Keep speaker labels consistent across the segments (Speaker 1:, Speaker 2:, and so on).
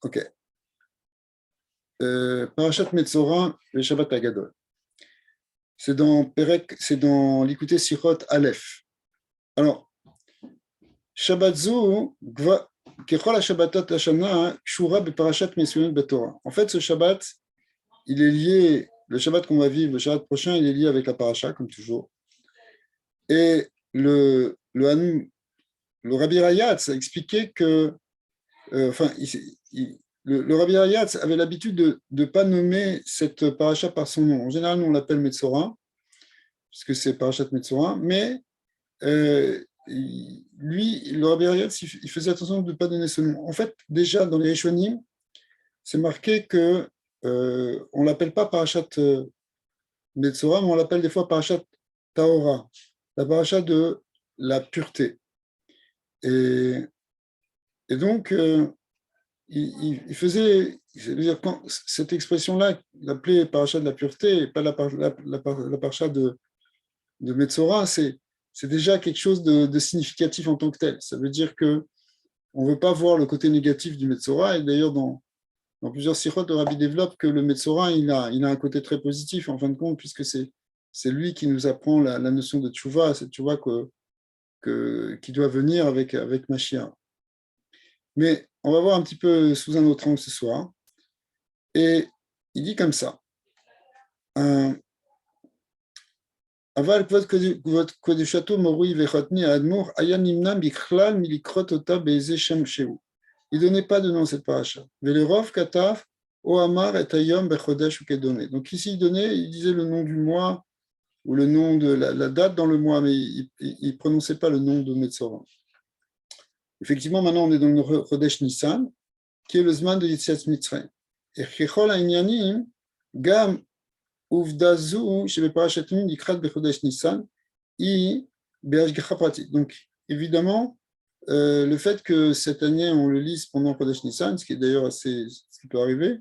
Speaker 1: Ok. Parashat Metzora, le Shabbat Agadol. C'est dans Perek, c'est dans l'Ikouté Sichot Aleph. Alors, Shabbat Zo, Kechol HaShabbatot Hashana, Kshura Beparashat Mesuyon Betorah. En fait, ce Shabbat, il est lié, le Shabbat qu'on va vivre, le Shabbat prochain, il est lié avec la Parasha, comme toujours. Et le Rabbi Rayatz a expliqué que, le Rabbi Rayatz avait l'habitude de ne pas nommer cette Parasha par son nom. En général, nous, on l'appelle Metzora, puisque c'est Parashat Metzora, mais lui, le Rabbi Rayatz, il faisait attention de ne pas donner ce nom. En fait, déjà, dans les Rishonim, c'est marqué que on ne l'appelle pas Parashat Metzora, mais on l'appelle des fois Parashat Tahora, la Parasha de la pureté. Et donc, il faisait, c'est-à-dire quand cette expression-là, l'appelait Parasha de la pureté, et pas la Parasha de Metzora, c'est déjà quelque chose de significatif en tant que tel. Ça veut dire qu'on ne veut pas voir le côté négatif du Metzora, et d'ailleurs, dans plusieurs sikhot, le Rabbi développe que le Metzora, il a un côté très positif, en fin de compte, puisque c'est lui qui nous apprend la notion de Tchouva, cette Tchouva qui doit venir avec Mashiach. Mais on va voir un petit peu sous un autre angle ce soir. Et il dit comme ça. Aval kvod kodeshato morui vechotni admour aya nimna bichlal milikrot ota be'eze shem sheu. Il ne donnait pas de nom à cette paracha. Velerov kataf ohamar et ayom bechodesh ukedone. Donc ici il disait le nom du mois ou le nom de la date dans le mois, mais il ne prononçait pas le nom de Metzora. Effectivement, maintenant on est dans le Chodesh Nissan, qui est le Zman de Yetziat Mitzrayim. Et Chechol ha'inyanim gam uvdazu shebeparashatim dikrat bechodesh Nissan i be'ashgacha pratit. Donc évidemment, le fait que cette année on le lise pendant Chodesh Nissan, ce qui est d'ailleurs ce qui peut arriver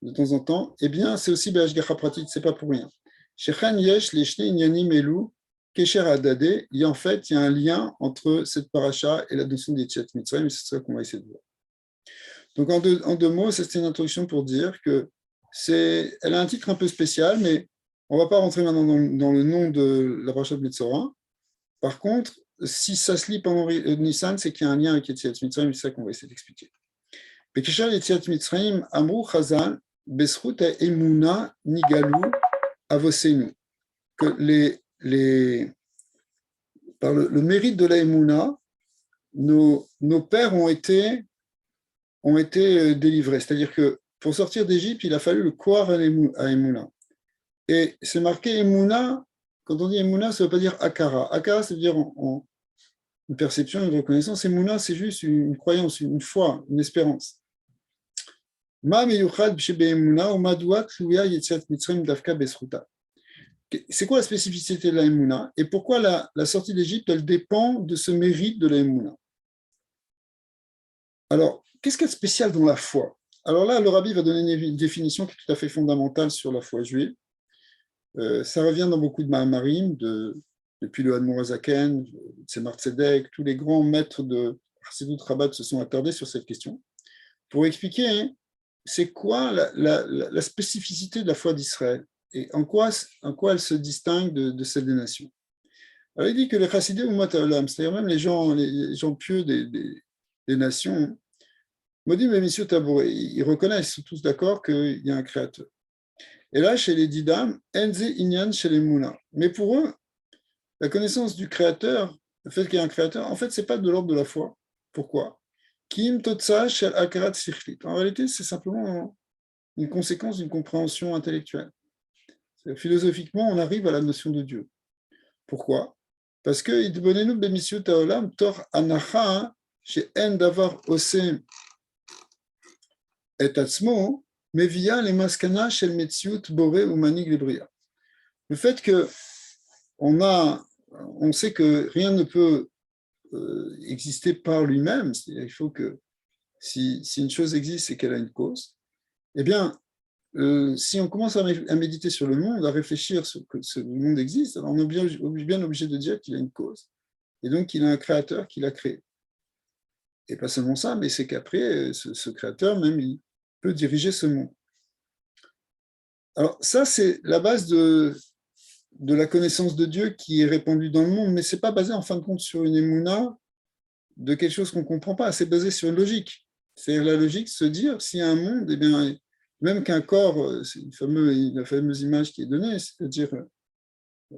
Speaker 1: de temps en temps, eh bien c'est aussi be'ashgacha pratit, c'est pas pour rien. Shechan yesh leshne inyanim elu Kesher Adadé, il y a un lien entre cette paracha et la notion d'Yetziat Mitzrayim, et c'est ça qu'on va essayer de voir. Donc, en deux mots, c'est une introduction pour dire que elle a un titre un peu spécial, mais on ne va pas rentrer maintenant dans le nom de la paracha de Metzora. Par contre, si ça se lit pendant Nissan, c'est qu'il y a un lien avec Yetziat Mitzrayim, c'est ça qu'on va essayer d'expliquer. Bekesher Yetziat Mitzrayim, Amrou Chazal, Besrut Emuna Nigalu Avosenu. Que par le mérite de la Emouna, nos pères ont été délivrés. C'est-à-dire que pour sortir d'Égypte, il a fallu le croire à Emouna. Et c'est marqué Emouna, quand on dit Emouna, ça ne veut pas dire Akara. Akara, ça veut dire une perception, une reconnaissance. Emouna, c'est juste une croyance, une foi, une espérance. Ma meyuchad b'shebe Emouna, ou madouat louya yetziat mitzrayim davka besruta. C'est quoi la spécificité de la Emouna et pourquoi la sortie d'Égypte, elle dépend de ce mérite de la Emouna. Alors, qu'est-ce qu'il y a de spécial dans la foi? Alors là, le Rabbi va donner une définition qui est tout à fait fondamentale sur la foi juive. Ça revient dans beaucoup de Mahamarim, depuis le Admor HaZaken, Tzemar Tzedek, tous les grands maîtres de Chassidut Rabat se sont attardés sur cette question pour expliquer c'est quoi la spécificité de la foi d'Israël. Et en quoi elle se distingue de celle des nations. Alors il dit que les chassidés ou mataolam, c'est-à-dire même les gens pieux des nations, Modim et Messieurs Tabouré, ils reconnaissent, ils sont tous d'accord qu'il y a un créateur. Et là, chez les Didam, Enze Inyan chez les Mouna. Mais pour eux, la connaissance du créateur, le fait qu'il y ait un créateur, en fait, ce n'est pas de l'ordre de la foi. Pourquoi? Kim Totsa shel Akarat Sikhlit. En réalité, c'est simplement une conséquence d'une compréhension intellectuelle. Philosophiquement, on arrive à la notion de Dieu. Pourquoi? Parce que Idbonenu b'misiut haolam tor anacha she'en davar osem et atzmo mevia les maskana shel metziut boré ou manig lebria. Le fait que on sait que rien ne peut exister par lui-même, il faut que si une chose existe, c'est qu'elle a une cause. Eh bien, si on commence à méditer sur le monde, à réfléchir sur que ce monde existe, alors on est bien obligé de dire qu'il a une cause, et donc qu'il a un créateur qui l'a créé. Et pas seulement ça, mais c'est qu'après, ce créateur, même, il peut diriger ce monde. Alors ça, c'est la base de la connaissance de Dieu qui est répandue dans le monde, mais ce n'est pas basé en fin de compte sur une émouna de quelque chose qu'on ne comprend pas, c'est basé sur une logique. C'est-à-dire la logique, se dire, s'il y a un monde, eh bien, même qu'un corps, c'est la fameuse image qui est donnée, c'est-à-dire,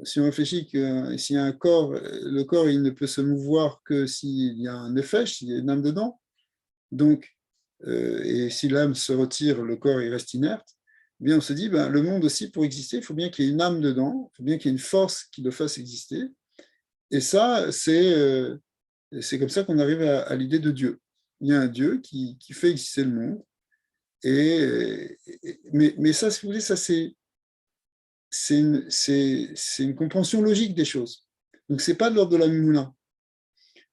Speaker 1: si on réfléchit que s'il y a un corps, le corps, il ne peut se mouvoir que s'il y a un nefesh, s'il y a une âme dedans. Donc, et si l'âme se retire, le corps, il reste inerte. Eh bien, on se dit, ben, le monde aussi, pour exister, il faut bien qu'il y ait une âme dedans, il faut bien qu'il y ait une force qui le fasse exister. Et ça, c'est comme ça qu'on arrive à l'idée de Dieu. Il y a un Dieu qui fait exister le monde. Mais ça, si vous voulez, ça c'est une compréhension logique des choses. Donc, ce n'est pas de l'ordre de la Mimouna.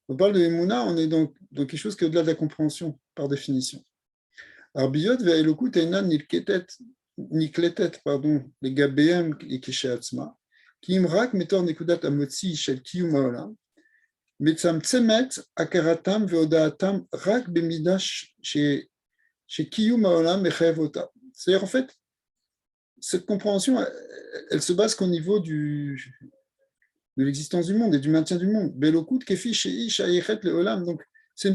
Speaker 1: On parle de Mimouna, on est dans quelque chose qui est au-delà de la compréhension, par définition. Alors, Biyot ve'elokut einan nikletet, les gabéem et kesheatzma, ki imrak metor nekudat amotzi shel kiyum haolam, מצמצמת הכרתם והודעתם רק במידה שקיום העולם מחייב אותה. C'est-à-dire, en fait, cette compréhension, elle se base qu'au niveau de l'existence du monde et du maintien du monde. Belokut kefi shei shayechet leolam. Donc, c'est une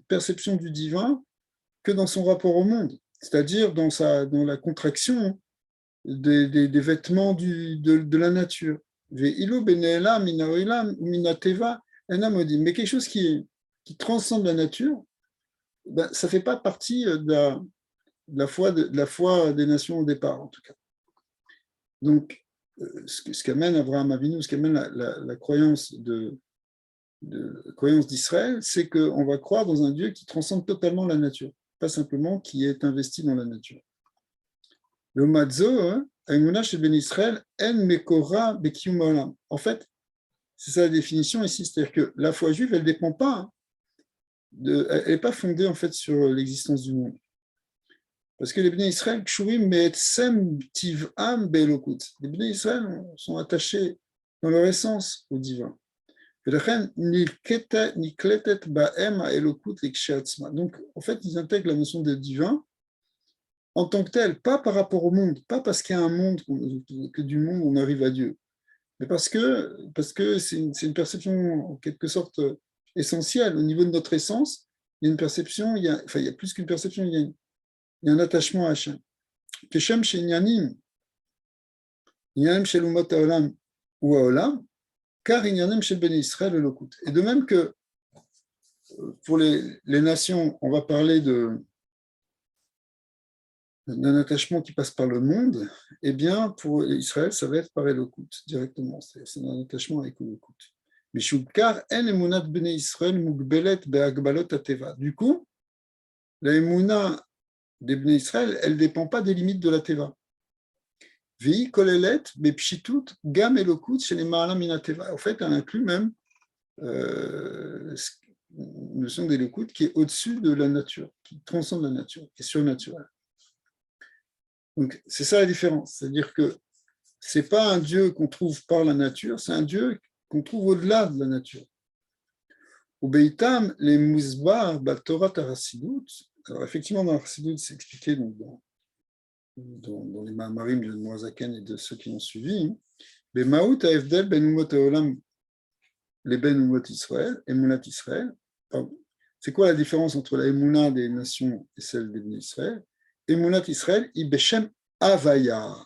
Speaker 1: perception du divin que dans son rapport au monde, c'est-à-dire dans la contraction des vêtements de la nature. Ve'ilu bene'elam min ha'olam min ha'teva. Mais quelque chose qui transcende la nature, ben, ça ne fait pas partie de la foi des nations au départ, en tout cas. Donc, ce qu'amène Abraham Avinu, ce qu'amène la croyance croyance d'Israël, c'est qu'on va croire dans un Dieu qui transcende totalement la nature, pas simplement qui est investi dans la nature. Le Madzo, Aïmouna chez Ben Israël, En Mekora Bekiyum Olam. En fait, c'est ça la définition ici, c'est-à-dire que la foi juive, elle ne dépend pas, elle n'est pas fondée en fait sur l'existence du monde. Parce que les Bnei Israël, Kshurim Me'etzem Tiv'am Be'elokut. Les Bnei Israël sont attachés dans leur essence au divin. Donc, en fait, ils intègrent la notion de divin en tant que tel, pas par rapport au monde, pas parce qu'il y a un monde, que du monde on arrive à Dieu. Mais parce que c'est une perception en quelque sorte essentielle. Au niveau de notre essence, il y a une perception, il y a plus qu'une perception, il y a un attachement à Hachem. Keshem Shenyanim, Inyanim Shel Umot Haolam ou Haolam, car Inyanim Shel Ben Israël et Lokut. Et de même que pour les nations, on va parler d'un attachement qui passe par le monde, eh bien, pour Israël, ça va être par Elokut, directement. C'est un attachement avec Elokut. Du coup, la émouna des Bnei Israël, elle ne dépend pas des limites de la Teva. En fait, elle inclut même une notion d'Elokut qui est au-dessus de la nature, qui transcende la nature, qui est surnaturelle. Donc, c'est ça la différence. C'est-à-dire que ce n'est pas un Dieu qu'on trouve par la nature, c'est un Dieu qu'on trouve au-delà de la nature. Ubeitam, les Mouzbar, Torah Tarasidut. Alors, effectivement, dans la Chassidut, c'est expliqué donc, dans les Mahamarim de Moazaken et de ceux qui l'ont suivi. Bemaout Afdel Ben Umot Haolam, les Ben Umot Israël, Emunat Israël. C'est quoi la différence entre la Emunat des nations et celle des Ben Israël? Emunat Israël, Ibeshem Avaya,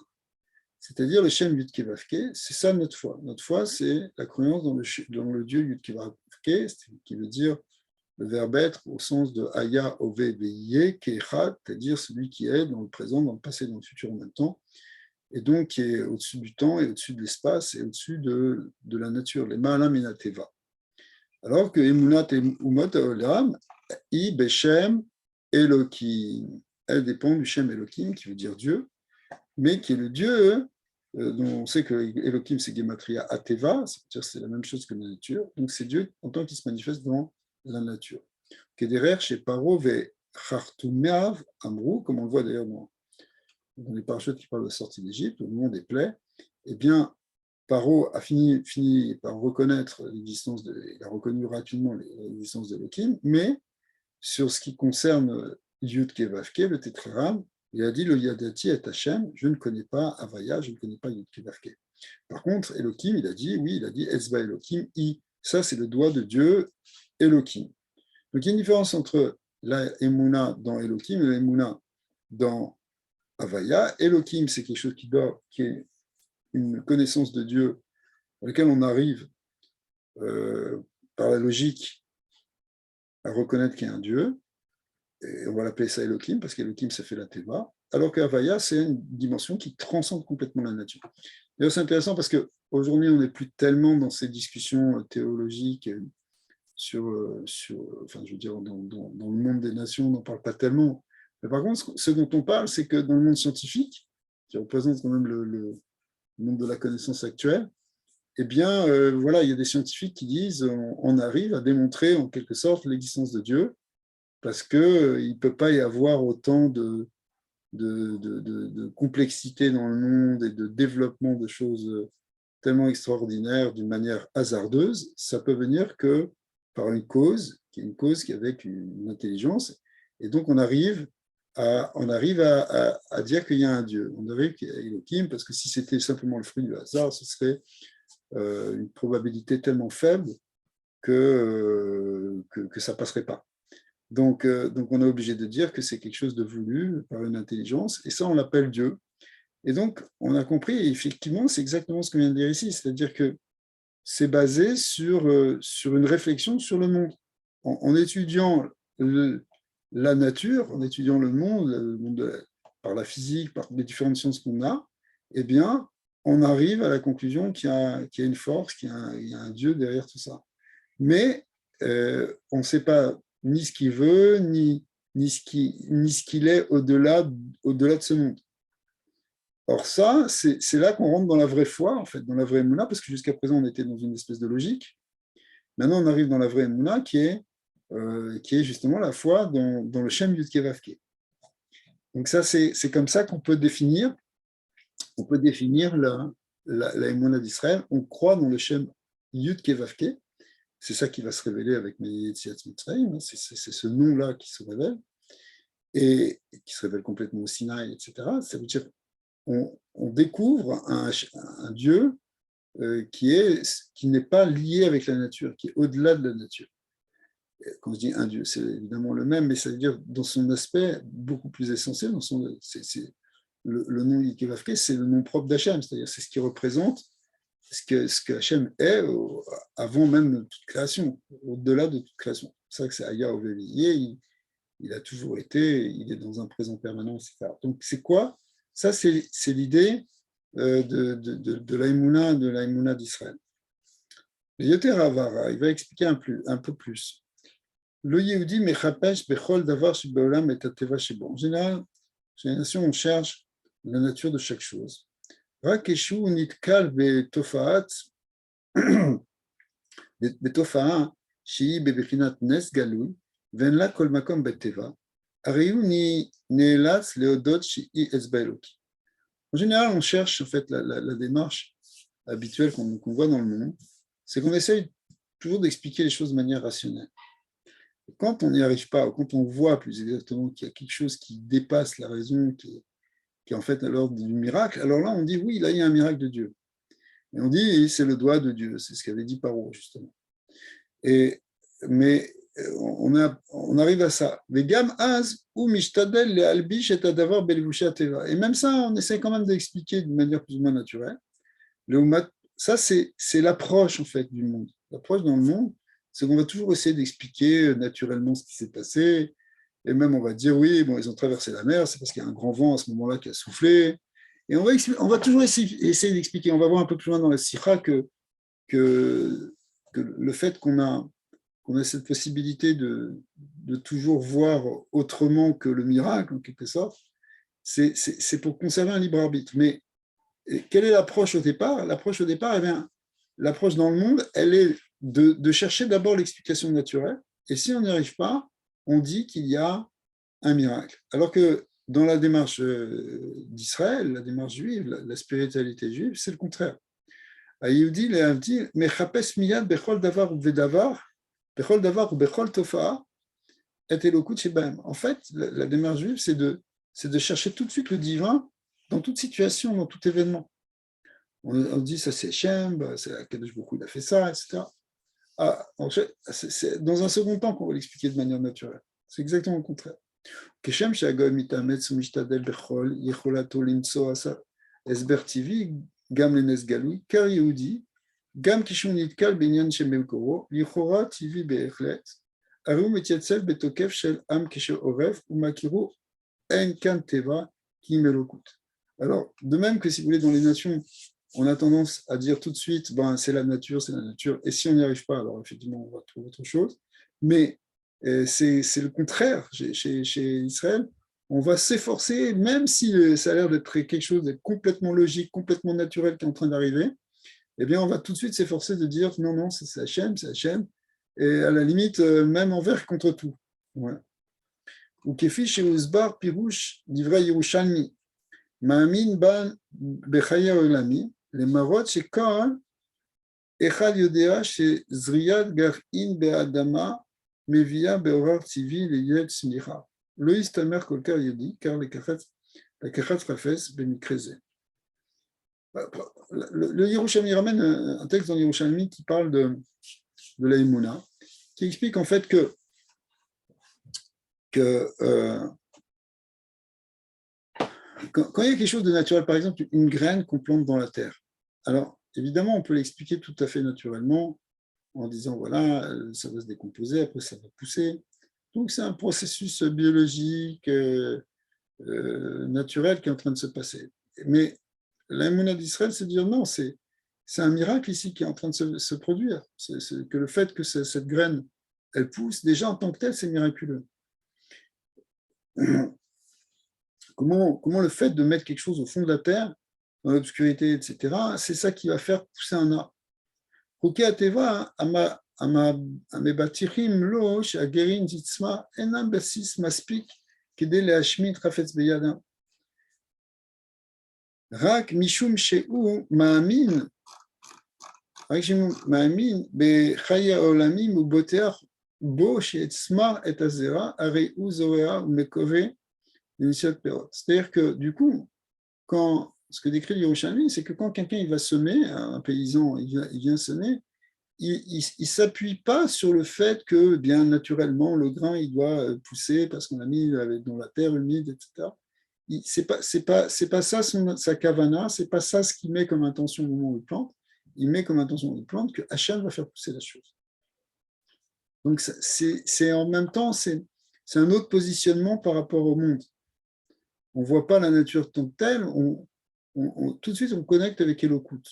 Speaker 1: c'est-à-dire le Shem Yud Kevavke, c'est ça notre foi. Notre foi, c'est la croyance dans le Dieu Yud Kevavke, qui veut dire le verbe être au sens de Aya, Ove, Veiye, Kechad, c'est-à-dire celui qui est dans le présent, dans le passé, dans le futur en même temps, et donc qui est au-dessus du temps et au-dessus de l'espace et au-dessus de la nature, les Ma'alam Inateva. Alors que Emunat et Umot Haolam, Ibeshem Elohim, elle dépend du Shem Elohim, qui veut dire Dieu, mais qui est le Dieu dont on sait que Elohim, c'est Gematria Ateva, c'est-à-dire c'est la même chose que la nature, donc c'est Dieu en tant qu'il se manifeste dans la nature. Kederer chez Paro ve Chartumeav Amrou, comme on le voit d'ailleurs dans les parachutes qui parlent de la sortie d'Égypte, au moment des plaies, eh bien, Paro a fini par reconnaître l'existence il a reconnu rapidement l'existence de Elohim, mais sur ce qui concerne Yud Kevavke, le tétragramme, il a dit le Yadati et Hachem, je ne connais pas Havaya, je ne connais pas Yud Kevavke. Par contre, Elohim, il a dit, oui, il a dit Etzba Elohim, I. Ça, c'est le doigt de Dieu, Elohim. Donc il y a une différence entre la Emouna dans Elohim et la Emouna dans Havaya. Elohim, c'est quelque chose qui est une connaissance de Dieu dans laquelle on arrive par la logique à reconnaître qu'il y a un Dieu. Et on va l'appeler ça Elohim, parce qu'Elohim, ça fait la Teva, alors qu'Havaya, c'est une dimension qui transcende complètement la nature. D'ailleurs, c'est intéressant parce qu'aujourd'hui, on n'est plus tellement dans ces discussions théologiques enfin, je veux dire, dans le monde des nations, on n'en parle pas tellement. Mais par contre, ce dont on parle, c'est que dans le monde scientifique, qui représente quand même le monde de la connaissance actuelle, eh bien, voilà, il y a des scientifiques qui disent on arrive à démontrer en quelque sorte l'existence de Dieu, parce qu'il ne peut pas y avoir autant de complexité dans le monde et de développement de choses tellement extraordinaires d'une manière hasardeuse. Ça peut venir que par une cause, qui est une cause qui est avec une intelligence, et donc on arrive à dire qu'il y a un Dieu. On arrive qu'il y a Elohim, parce que si c'était simplement le fruit du hasard, ce serait une probabilité tellement faible que ça ne passerait pas. Donc, on est obligé de dire que c'est quelque chose de voulu par une intelligence, et ça, on l'appelle Dieu. Et donc, on a compris, et effectivement, c'est exactement ce qu'on vient de dire ici, c'est-à-dire que c'est basé sur une réflexion sur le monde. En étudiant la nature, en étudiant le monde par la physique, par les différentes sciences qu'on a, eh bien, on arrive à la conclusion qu'il y a une force, qu'il y a un Dieu derrière tout ça. Mais on ne sait pas ni ce qu'il veut, ni ce qu'il est au-delà de ce monde. Or ça, c'est là qu'on rentre dans la vraie foi, en fait, dans la vraie Emouna, parce que jusqu'à présent, on était dans une espèce de logique. Maintenant, on arrive dans la vraie Emouna, qui est justement la foi dans le Shem Yud Kevavke. Donc ça, c'est comme ça qu'on peut définir la Emouna d'Israël. On croit dans le Shem Yud Kevavke. C'est ça qui va se révéler avec Yetziat Mitzrayim, c'est ce nom-là qui se révèle, et qui se révèle complètement au Sinaï, etc. Ça veut dire qu'on découvre un Dieu qui n'est pas lié avec la nature, qui est au-delà de la nature. Quand je dis un Dieu, c'est évidemment le même, mais ça veut dire dans son aspect beaucoup plus essentiel, le nom Yikevavke, c'est le nom propre d'Hachem, c'est-à-dire c'est ce qui représente ce que Hachem est avant même toute création, au-delà de toute création. C'est ça que c'est Aya Oveviye, il a toujours été, il est dans un présent permanent, etc. Donc c'est quoi? Ça, c'est l'idée de l'Aïmouna d'Israël. Le Yoter Havara, il va expliquer un peu plus. Le Yehudi mechapesh bechol davar shebeolam et ateva shebo. En général, chez les nations, on cherche la nature de chaque chose. רק כשהוא נתקל בתופעה שהיא בבחינת נס גלוי ואין לה כל מקום בטבע, הרי הוא נאלץ להודות שהיא אצבע אלוקי. En général, on cherche en fait la démarche habituelle qu'on voit dans le monde, c'est qu'on essaye toujours d'expliquer les choses de manière rationnelle. Et quand on n'y arrive pas, ou quand on voit plus exactement qu'il y a quelque chose qui dépasse la raison, qui est en fait à l'ordre du miracle, alors là, on dit oui, là, il y a un miracle de Dieu. Et on dit c'est le doigt de Dieu, c'est ce qu'avait dit Paro, justement. Mais on arrive à ça. Et même ça, on essaie quand même d'expliquer d'une manière plus ou moins naturelle. Ça, c'est l'approche en fait du monde. L'approche dans le monde, c'est qu'on va toujours essayer d'expliquer naturellement ce qui s'est passé. Et même on va dire oui, bon, ils ont traversé la mer, c'est parce qu'il y a un grand vent à ce moment-là qui a soufflé. Et on va toujours essayer d'expliquer. On va voir un peu plus loin dans la Sikha que le fait qu'on a cette possibilité de toujours voir autrement que le miracle, en quelque sorte, c'est pour conserver un libre arbitre. Mais quelle est l'approche au départ? L'approche au départ, l'approche dans le monde, elle est de chercher d'abord l'explication naturelle. Et si on n'y arrive pas, on dit qu'il y a un miracle. Alors que dans la démarche d'Israël, la démarche juive, la spiritualité juive, c'est le contraire. היהודי להבדיל, מחפש מיד בכל דבר ובדבר, בכל דבר ובכל תופעה, et Elokut Shebahem. En fait, la démarche juive, c'est de chercher tout de suite le divin dans toute situation, dans tout événement. On dit ça c'est Shem, c'est Kadosh Baruch Hu, il a fait ça, etc. Ah, en fait, c'est dans un second temps qu'on va l'expliquer de manière naturelle. C'est exactement le contraire. Keshem she'agoy mitametz u'mishtadel bechol yecholato limtso asa esber tivi gam lenes galui kar Yehudi gam kishun nitkal binyan shemekoro lichora tivi be'echlet aru mityatzel betokef shel am kishe'oref u'makiru en kan teva ki melokut. Alors, de même que si vous voulez, dans les nations, on a tendance à dire tout de suite, ben, c'est la nature, et si on n'y arrive pas, alors effectivement, on va trouver autre chose. Mais c'est le contraire chez Israël. On va s'efforcer, même si ça a l'air d'être quelque chose d'être complètement logique, complètement naturel qui est en train d'arriver, eh bien, on va tout de suite s'efforcer de dire non, non, c'est Hachem, et à la limite, même envers contre tout. Voilà. Ou kefi chez Uzbar Pirouche, d'Ivra Yerushalmi, Ma'amin ban Bechaya Olami, les marot chez Kohan, Echad Yodea chez Zriyad Gar'in Be'adama, Mevia Be'orar Tivi, les Yed Smicha. Loïs Tamer Kolkar Yodi, car la Kachat Rafes Bemikreze. Le Yerushalmi ramène un texte dans le Yerushalmi qui parle de la Emouna, qui explique en fait que quand il y a quelque chose de naturel, par exemple une graine qu'on plante dans la terre, alors évidemment on peut l'expliquer tout à fait naturellement en disant voilà, ça va se décomposer, après ça va pousser. Donc c'est un processus biologique naturel qui est en train de se passer. Mais la Emouna d'Israël, c'est de dire non, c'est un miracle ici qui est en train de se produire. C'est que le fait que cette graine, elle pousse, déjà en tant que telle, c'est miraculeux. Comment le fait de mettre quelque chose au fond de la terre, dans l'obscurité, etc., c'est ça qui va faire pousser un arbre. Rak mishum she'u ma'amin, bechaya olamim uboteach bo she'etzma et azera, arei u zorea u mekove. C'est-à-dire que du coup, ce que décrit Yerushalmi, c'est que quand quelqu'un il va semer, un paysan il vient semer, il ne s'appuie pas sur le fait que bien naturellement le grain il doit pousser parce qu'on l'a mis dans la terre humide, etc. C'est pas ça sa kavana, c'est pas ça ce qu'il met comme intention au moment où il plante. Il met comme intention au moment où il plante que Hachem va faire pousser la chose. Donc c'est en même temps c'est un autre positionnement par rapport au monde. On ne voit pas la nature tant que telle, tout de suite on connecte avec Elokut.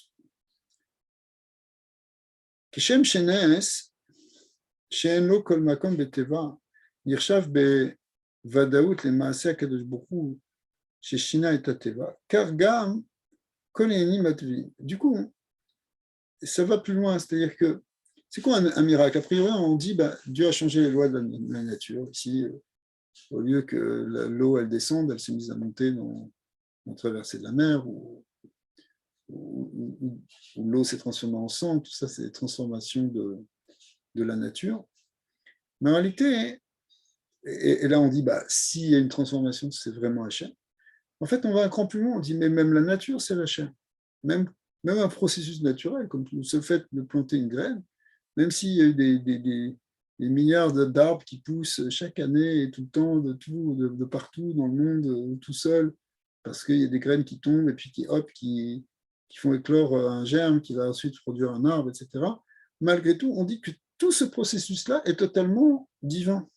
Speaker 1: Kishem shenes, she'en lo kol makom beteva, yirshav bevadaout le maaseh akadosh baruch hu, sheshina et ateva, car gam kol yenim matvi. Du coup, ça va plus loin, c'est-à-dire que c'est quoi un miracle? A priori, on dit Dieu a changé les lois de la nature. Ici, au lieu que l'eau elle descende, elle s'est mise à monter dans traversée de la mer, où l'eau s'est transformée en sang, tout ça c'est des transformations de la nature. Mais en réalité, et là on dit, s'il y a une transformation, c'est vraiment Hachem. En fait, on va un cran plus loin, on dit, mais même la nature, c'est Hachem. Même un processus naturel, comme ce fait de planter une graine, même s'il y a eu des milliards d'arbres qui poussent chaque année et tout le temps, de partout dans le monde, tout seul, parce qu'il y a des graines qui tombent et puis qui font éclore un germe qui va ensuite produire un arbre, etc. Malgré tout, on dit que tout ce processus-là est totalement divin.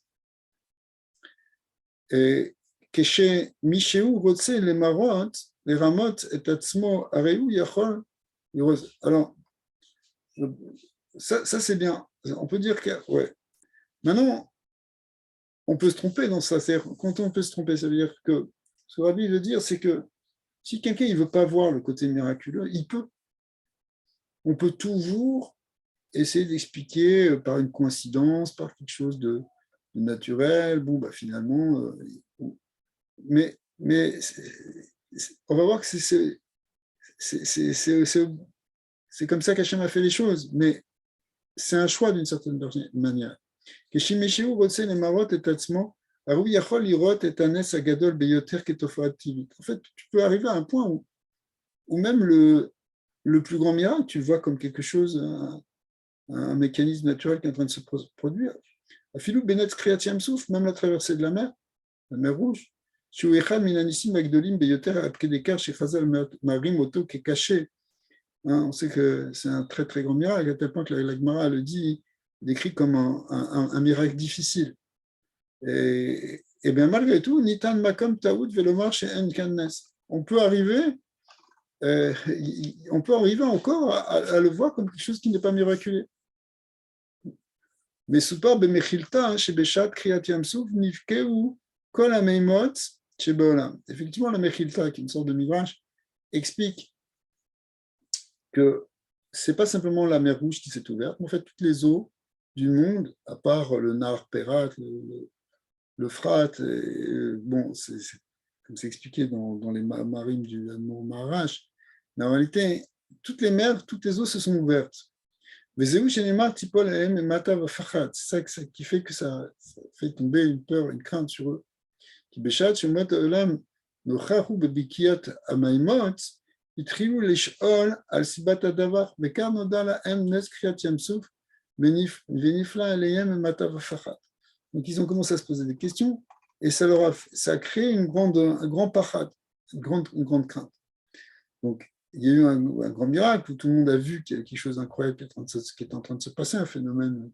Speaker 1: Et Keshe Misheu Rotse les Marot, les Ramot et Atzmo Areu Yachol. Alors, ça c'est bien. On peut dire que, ouais. Maintenant, on peut se tromper dans ça. Quand on peut se tromper, ça veut dire que ce que Rabbi veut dire, c'est que si quelqu'un ne veut pas voir le côté miraculeux, il peut. On peut toujours essayer d'expliquer par une coïncidence, par quelque chose de naturel. Bon, finalement, mais on va voir que c'est c'est comme ça qu'Hachem a fait les choses, mais c'est un choix d'une certaine manière. En fait, tu peux arriver à un point où même le plus grand miracle, tu le vois comme quelque chose, un mécanisme naturel qui est en train de se produire. Afilou Benet Kriyat Yamsouf, même la traversée de la mer Rouge, Shuechad Minanissim Agdolim Beyoter Adkedekar Shechazal Marim Oto qui est caché. On sait que c'est un très très grand miracle, à tel point que la Gemara le dit, décrit comme un miracle difficile. Et bien malgré tout, Nitan Makom Taoud Velomar chez En Kannes. On peut arriver encore à le voir comme quelque chose qui n'est pas miraculeux. Mais Soupar Bemechilta, chez Beshat Kriyat Yamsouf, Nifkeu, Kol Ameimot, chez Beolam. Effectivement, la Mechilta, qui est une sorte de midrash, explique que ce n'est pas simplement la mer Rouge qui s'est ouverte, mais en fait, toutes les eaux du monde, à part le Nar Perat, le Frat, bon, comme c'est expliqué dans les marines du Maharash, mais en réalité, toutes les mers, toutes les eaux se sont ouvertes. C'est ça qui fait que ça fait tomber une peur, une crainte sur eux. התחילו לשאול על סיבת הדבר, וכאן נודע להם נס קריאת ים סוף, ונפלא אליהם ממטה ופחד. Donc ils ont commencé à se poser des questions, et ça a créé un grand pachad, une grande crainte. Donc il y a eu un grand miracle où tout le monde a vu qu'il y avait quelque chose d'incroyable qui est en train de se passer, un phénomène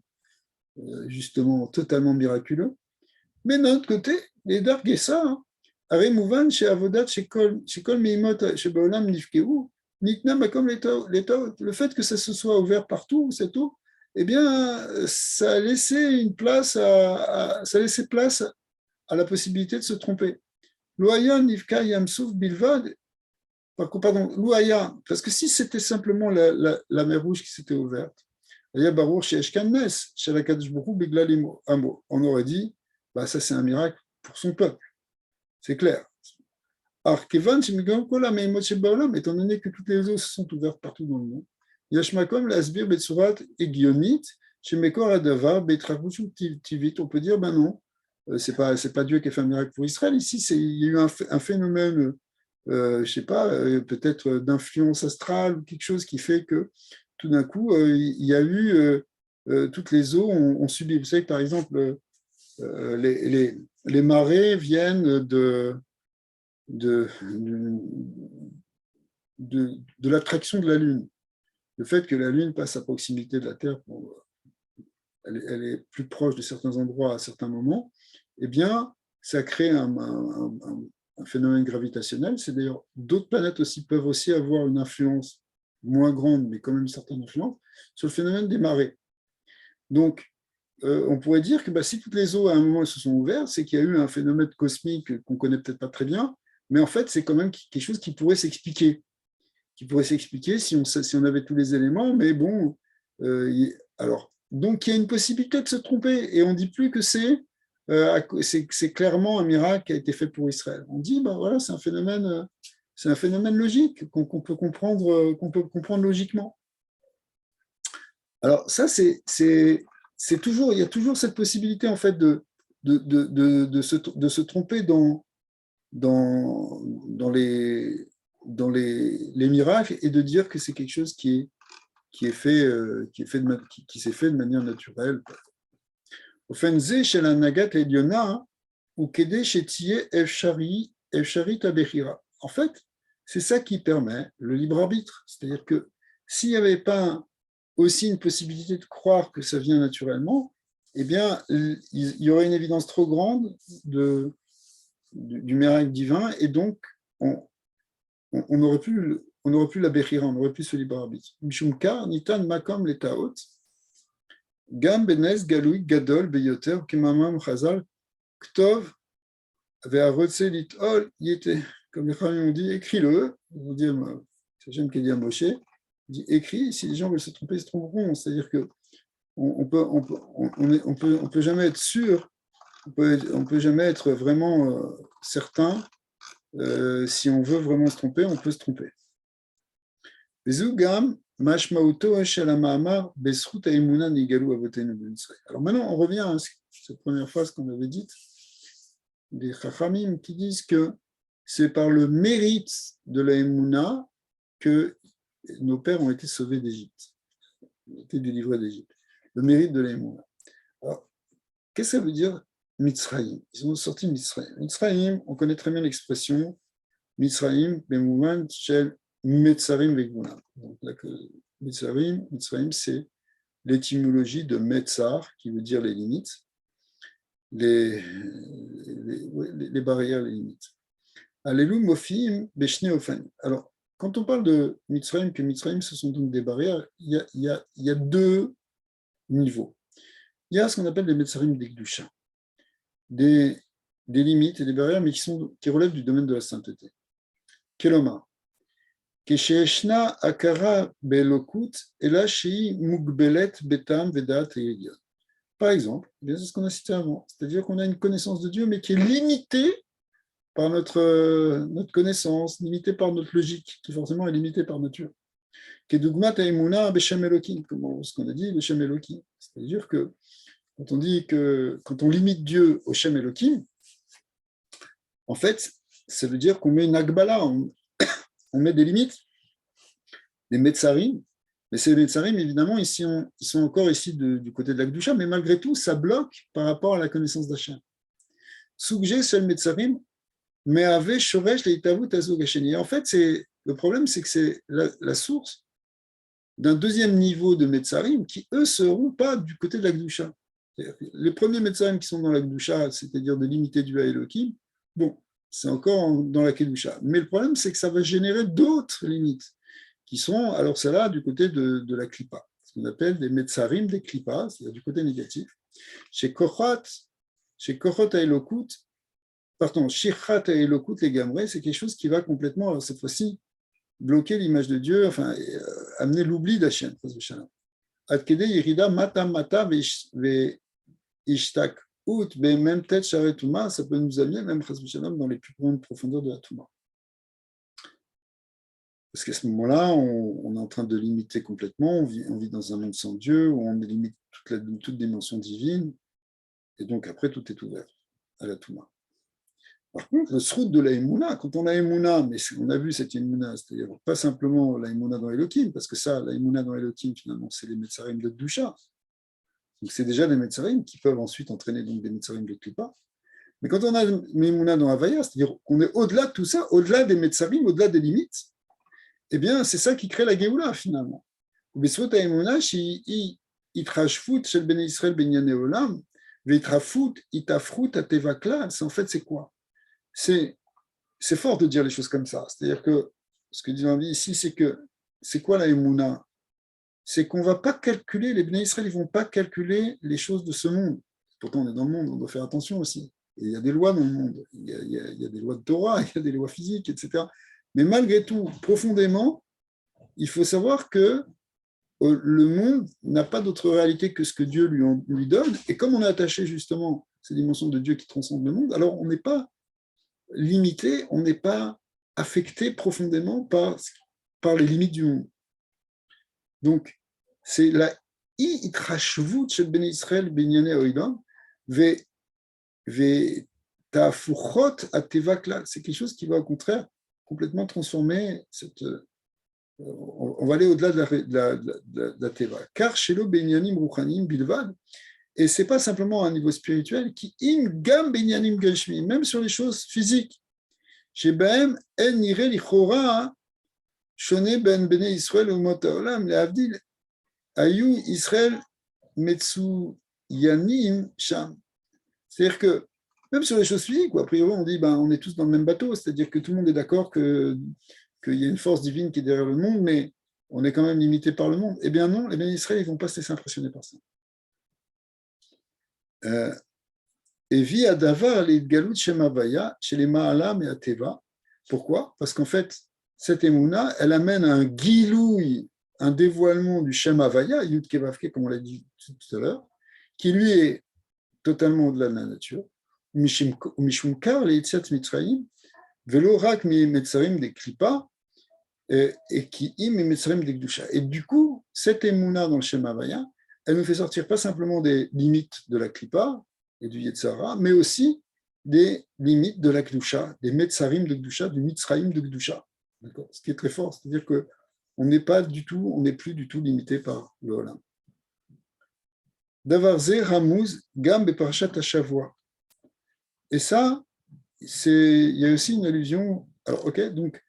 Speaker 1: justement totalement miraculeux. Mais d'un autre côté, les Dargessa, הרי מובן שעבודת שכל מימות שבעולם נפגעו, ניתנה מקום לטעות. Le fait que ça se soit ouvert partout, cette eau, eh bien, ça a laissé place à la possibilité de se tromper. L'Ouaya Nifka Yamsouf Bilvad, pardon, l'Ouaya, parce que si c'était simplement la mer Rouge qui s'était ouverte, on aurait dit, bah, ça c'est un miracle pour son peuple. C'est clair. Alors, étant donné que toutes les eaux se sont ouvertes partout dans le monde, Yashmakom l'asbir betsurat egionit, chez Mekor Adavar, betrarouchou tivit, on peut dire, ben non, c'est pas Dieu qui a fait un miracle pour Israël. Ici, il y a eu un phénomène, je sais pas, peut-être d'influence astrale ou quelque chose qui fait que tout d'un coup, il y a eu toutes les eaux ont subi. Vous savez, par exemple, les marées viennent de l'attraction de la Lune. Le fait que la Lune passe à proximité de la Terre, elle est plus proche de certains endroits à certains moments, eh bien, ça crée un phénomène gravitationnel. C'est d'ailleurs, d'autres planètes aussi peuvent aussi avoir une influence moins grande, mais quand même une certaine influence, sur le phénomène des marées. Donc, on pourrait dire que si toutes les eaux à un moment se sont ouvertes, c'est qu'il y a eu un phénomène cosmique qu'on ne connaît peut-être pas très bien, mais en fait, c'est quand même quelque chose qui pourrait s'expliquer. Si on avait tous les éléments, mais bon, alors, donc il y a une possibilité de se tromper, et on ne dit plus que c'est clairement un miracle qui a été fait pour Israël. On dit, voilà, c'est un phénomène logique qu'on peut comprendre logiquement. Alors ça, il y a toujours cette possibilité en fait de se tromper dans les miracles et de dire que c'est quelque chose qui s'est fait de manière naturelle. Ofenze chez la Nagat Eliona ou Kede chez Tiye Efshari Tabechira. En fait, c'est ça qui permet le libre arbitre. C'est-à-dire que s'il n'y avait pas aussi une possibilité de croire que ça vient naturellement, eh bien, il y aurait une évidence trop grande du miracle divin, et donc on aurait pu la béchira, on aurait pu ce libre arbitre. Mishumkar, nitan makom letaot, gam benes galoui gadol beyoter, kimamam chazal, ktov, ve'arotse litol, yete. Comme les familles ont dit, écris-le, on dit, c'est Hachem qui a dit à Moshe, dit écrit, si les gens veulent se tromper, ils se tromperont. C'est-à-dire que on peut jamais être sûr, on peut jamais être vraiment certain. Si on veut vraiment se tromper, on peut se tromper. Bezugam Mashmauto shel ha'ma'amar bezchut ha'emuna nigalu avotenu b'Mitzrayim. Alors maintenant, on revient à cette première phrase qu'on avait dite des Chachamim qui disent que c'est par le mérite de la Emouna que nos pères ont été sauvés d'Égypte, ont été délivrés d'Égypte. Le mérite de la Emouna. Alors, qu'est-ce que ça veut dire Mitzrayim? Ils ont sorti Mitzrayim. Mitzrayim, on connaît très bien l'expression Mitzrayim, Bemouman, Shel Metzarim Vegbunan. Donc là, Mitzrayim, c'est l'étymologie de Metzar, qui veut dire les limites, les barrières, les limites. Alelu Mofim Beshne Ofanim. Alors, quand on parle de Mitzrayim, que Mitzrayim, ce sont donc des barrières, il y a deux niveaux. Il y a ce qu'on appelle des Metzarim d'Ekdusha, des limites et des barrières, mais qui relèvent du domaine de la sainteté. Keloma. Kesheshna akara belokut ela shei mugbelet betam vedat eyon. Par exemple, c'est ce qu'on a cité avant, c'est-à-dire qu'on a une connaissance de Dieu, mais qui est limitée par notre connaissance, limitée par notre logique, qui forcément est limitée par nature. Kedugmat haemuna beshem elokim, comme ce qu'on a dit, beshem elokim. C'est-à-dire que quand on limite Dieu au Shem Elohim, en fait, ça veut dire qu'on met une agbala, on met des limites, des metzarim, mais ces metzarim, évidemment, ils sont encore ici du côté de l'Akdusha, mais malgré tout, ça bloque par rapport à la connaissance d'Hachem. Sougé, seul metzarim, mais avec shoresh leitavut azog hasheni. En fait, le problème, c'est que c'est la source d'un deuxième niveau de metzarim qui, eux, ne seront pas du côté de l'Akdusha. Les premiers Metzarim qui sont dans la Kedusha, c'est-à-dire de limiter Dieu à Elohim, bon, c'est encore dans la Kedusha. Mais le problème, c'est que ça va générer d'autres limites, qui sont, alors celle-là, du côté de la Klippa, ce qu'on appelle des Metzarim des Klippa, c'est-à-dire du côté négatif. Chez Kochot à Elokut, pardon, Shichat à Elokut, les Gamré, c'est quelque chose qui va complètement, alors cette fois-ci, bloquer l'image de Dieu, enfin, amener l'oubli d'Hachem. Adkede Yerida Mata Mata Ishtak Out, même tête Sharetuma, ça peut nous amener même dans les plus grandes profondeurs de la Touma. Parce qu'à ce moment-là, on est en train de limiter complètement, on vit dans un monde sans Dieu, où on limite toute dimension divine, et donc après tout est ouvert à la Touma. Par contre, le srout de la Emouna, quand on a Emouna, mais on a vu cette Emouna, c'est-à-dire pas simplement la Emouna dans Elohim, parce que ça, la Emouna dans Elohim, finalement, c'est les Metzarim de Dusha. Donc c'est déjà des Metzarim qui peuvent ensuite entraîner donc des Metzarim de Klippa. Mais quand on a Emouna dans Havaya, c'est-à-dire qu'on est au-delà de tout ça, au-delà des Metzarim, au-delà des limites, eh bien, c'est ça qui crée la Géoula, finalement. Besvot Emouna, Itrashfut, Shel Ben Israël Ben Yane Olam, Veitrafut, Itafrut, Atevakla, en fait, c'est quoi? C'est fort de dire les choses comme ça. C'est-à-dire que ce que dit l'envie ici, c'est quoi la Emouna? C'est qu'on ne va pas calculer, les Bnei Israël, ils ne vont pas calculer les choses de ce monde. Pourtant, on est dans le monde, on doit faire attention aussi. Et il y a des lois dans le monde. Il y a des lois de Torah, il y a des lois physiques, etc. Mais malgré tout, profondément, il faut savoir que le monde n'a pas d'autre réalité que ce que Dieu lui donne. Et comme on est attaché justement à ces dimensions de Dieu qui transcendent le monde, alors on n'est pas limité, on n'est pas affecté profondément par les limites du monde. Donc, c'est la itrashvut shel ben Israël benyane oidam ve tafuchot atevakla. C'est quelque chose qui va au contraire complètement transformer on va aller au-delà de la teva. Car shelo benyanim ruchanim bilvad. Et c'est pas simplement à un niveau spirituel qui im gam benyanim gashmi, même sur les choses physiques. Chez Bahem en nire lichora shone ben bnei Israël umot haolam lehavdil ayu Israël metsu yanim sham. C'est-à-dire que même sur les choses physiques, a priori on dit on est tous dans le même bateau, c'est-à-dire que tout le monde est d'accord qu'il y a une force divine qui est derrière le monde, mais on est quand même limité par le monde. Eh bien non, les bnei Israël ils vont pas se laisser impressionner par ça. Et via davar les galut shemavaya chez les ma'alam et ateva. Pourquoi? Parce qu'en fait, cette émouna, elle amène un gilouï, un dévoilement du shemavaya, yud kevavke, comme on l'a dit tout à l'heure, qui lui est totalement au-delà de la nature. Mishum kar le yitziat mitzrayim, velo rak mi metzarim des klippa, et qui im et Metzrem de Gdusha. Et du coup, cette émouna dans le schéma Havaya, elle nous fait sortir pas simplement des limites de la Klippa et du Yetzara, mais aussi des limites de la Gdusha, des Metzarim de Gdusha, du Mitzraim de Gdusha. Ce qui est très fort, c'est-à-dire qu'on n'est pas du tout, on n'est plus du tout limité par le Olam. Davarze Ramuz Gam Beparashat Hashavua. Et ça, il y a aussi une allusion. Alors, ok, donc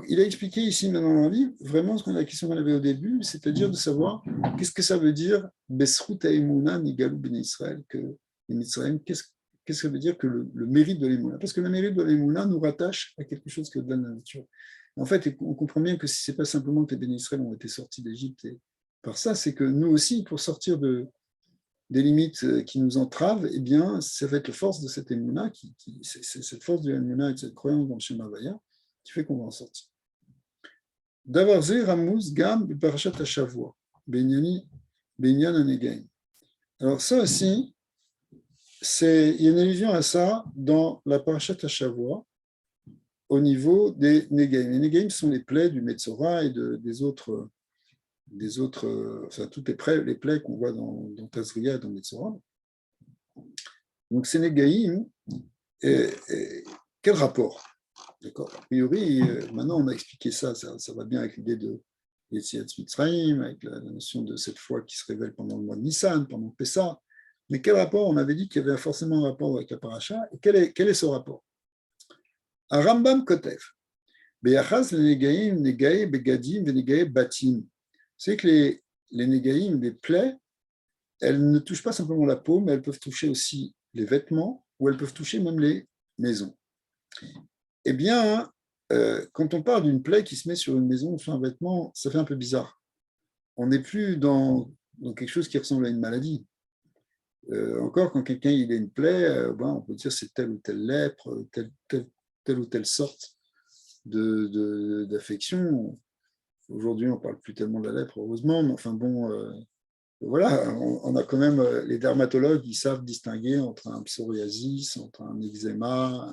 Speaker 1: il a expliqué ici maintenant dans le livre vraiment la question qu'on avait au début, c'est-à-dire de savoir qu'est-ce que ça veut dire Besrut Haemuna Nigalu Ben Israël, que les Mitzrayim, qu'est-ce que ça veut dire que le mérite de l'Emouna? Parce que le mérite de l'Emouna nous rattache à quelque chose qui est au-delà de la nature. En fait, on comprend bien que si ce n'est pas simplement que les Ben Israël ont été sortis d'Égypte par ça, c'est que nous aussi, pour sortir des limites qui nous entravent, eh bien, ça va être la force de cette Emouna, c'est cette force de l'Emouna et de cette croyance dans le schéma Havaya qui fait qu'on va en sortir. Davarze Ramuz Gam Parashat Hashavua, Benyan Anegaim. Alors ça aussi, il y a une allusion à ça dans la Parashat Hashavua au niveau des Negaim. Les Negaim sont les plaies du Metzora et des autres, enfin toutes les plaies qu'on voit dans Tazria et dans Metzora. Donc ces Negaim, quel rapport? D'accord. A priori, maintenant on a expliqué ça va bien avec l'idée de Yetziat Mitzrayim, avec la notion de cette foi qui se révèle pendant le mois de Nissan, pendant Pessah. Mais quel rapport? On avait dit qu'il y avait forcément un rapport avec la paracha. Et quel est ce rapport? Un Rambam Kotev. Beyachaz le Negaim, Negae, Begadim, Venegae, Batim. C'est que les Negaim, les plaies, elles ne touchent pas simplement la peau, mais elles peuvent toucher aussi les vêtements, ou elles peuvent toucher même les maisons. Eh bien, quand on parle d'une plaie qui se met sur une maison ou sur un vêtement, ça fait un peu bizarre. On n'est plus dans quelque chose qui ressemble à une maladie. Encore, quand quelqu'un il a une plaie, on peut dire c'est telle ou telle lèpre, telle ou telle sorte d'affection. Aujourd'hui, on ne parle plus tellement de la lèpre, heureusement, mais enfin bon, voilà, on a quand même, les dermatologues, ils savent distinguer entre un psoriasis, entre un eczéma,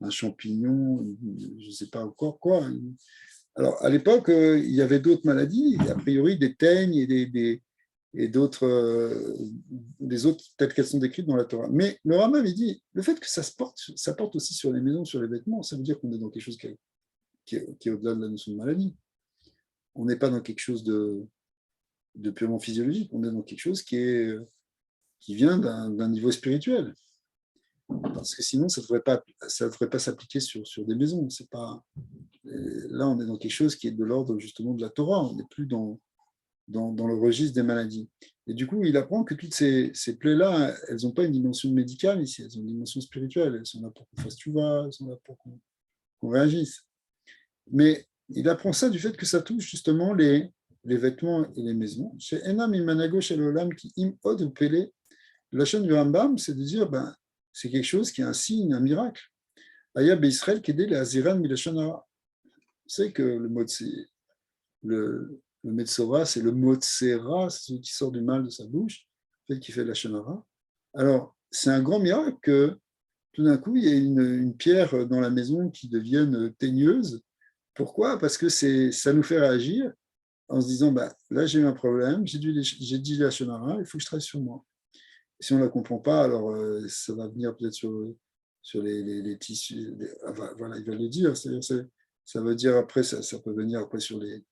Speaker 1: un champignon, je ne sais pas encore quoi. Alors, à l'époque, il y avait d'autres maladies, a priori des teignes et d'autres, des autres telles qu'elles sont décrites dans la Torah. Mais le Rambam, il dit, le fait que ça porte aussi sur les maisons, sur les vêtements, ça veut dire qu'on est dans quelque chose qui est au-delà de la notion de maladie. On n'est pas dans quelque chose de purement physiologique, on est dans quelque chose qui vient d'un niveau spirituel. Parce que sinon, ça ne devrait pas s'appliquer sur des maisons. C'est pas, là, on est dans quelque chose qui est de l'ordre justement de la Torah. On n'est plus dans le registre des maladies. Et du coup, il apprend que toutes ces plaies-là, elles n'ont pas une dimension médicale ici, elles ont une dimension spirituelle. Elles sont là pour qu'on fasse tchouva, elles sont là pour qu'on réagisse. Mais il apprend ça du fait que ça touche justement les vêtements et les maisons. Chez Enam Imanago, chez l'Olam, qui im od ou pélé, la chaîne du Rambam, c'est de dire, c'est quelque chose qui est un signe, un miracle. Aya Israël qui aidait les Aziran Milachonara. C'est que le mot le Metzora, c'est le mot Tsera, c'est celui qui sort du mal de sa bouche, celui qui fait la Shonara. Alors, c'est un grand miracle que tout d'un coup, il y a une pierre dans la maison qui devienne teigneuse. Pourquoi? Parce que ça nous fait réagir en se disant, là j'ai eu un problème, j'ai dit la Shonara, il faut que je travaille sur moi. Si on ne la comprend pas, alors ça va venir peut-être sur les tissus. Voilà, il va le dire. Ça veut dire après, ça peut venir après sur les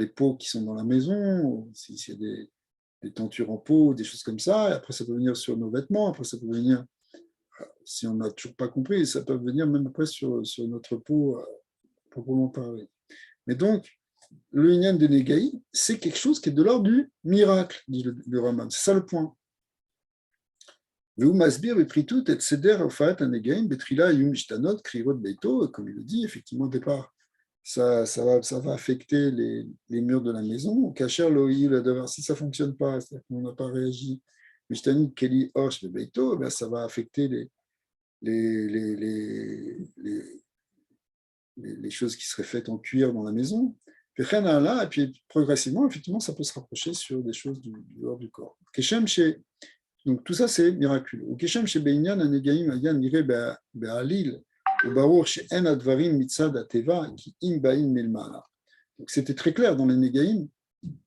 Speaker 1: peaux qui sont dans la maison, s'il y a des tentures en peau, des choses comme ça. Et après, ça peut venir sur nos vêtements. Après, ça peut venir, si on n'a toujours pas compris, ça peut venir même après sur notre peau, proprement parler. Mais donc, le Inyan de Negaï, c'est quelque chose qui est de l'ordre du miracle, dit le Raman. C'est ça le point. Comme il le dit, effectivement, au départ, ça va affecter les murs de la maison. Si ça ne fonctionne pas, c'est-à-dire qu'on n'a pas réagi, ça va affecter les choses qui seraient faites en cuir dans la maison. Et puis progressivement, effectivement, ça peut se rapprocher sur des choses du dehors du corps. Donc tout ça, c'est miraculeux. Au Keshem chez Beinyan, Anegaim, Ayan, Nire, Be'alil, Donc c'était très clair dans les Négaïm,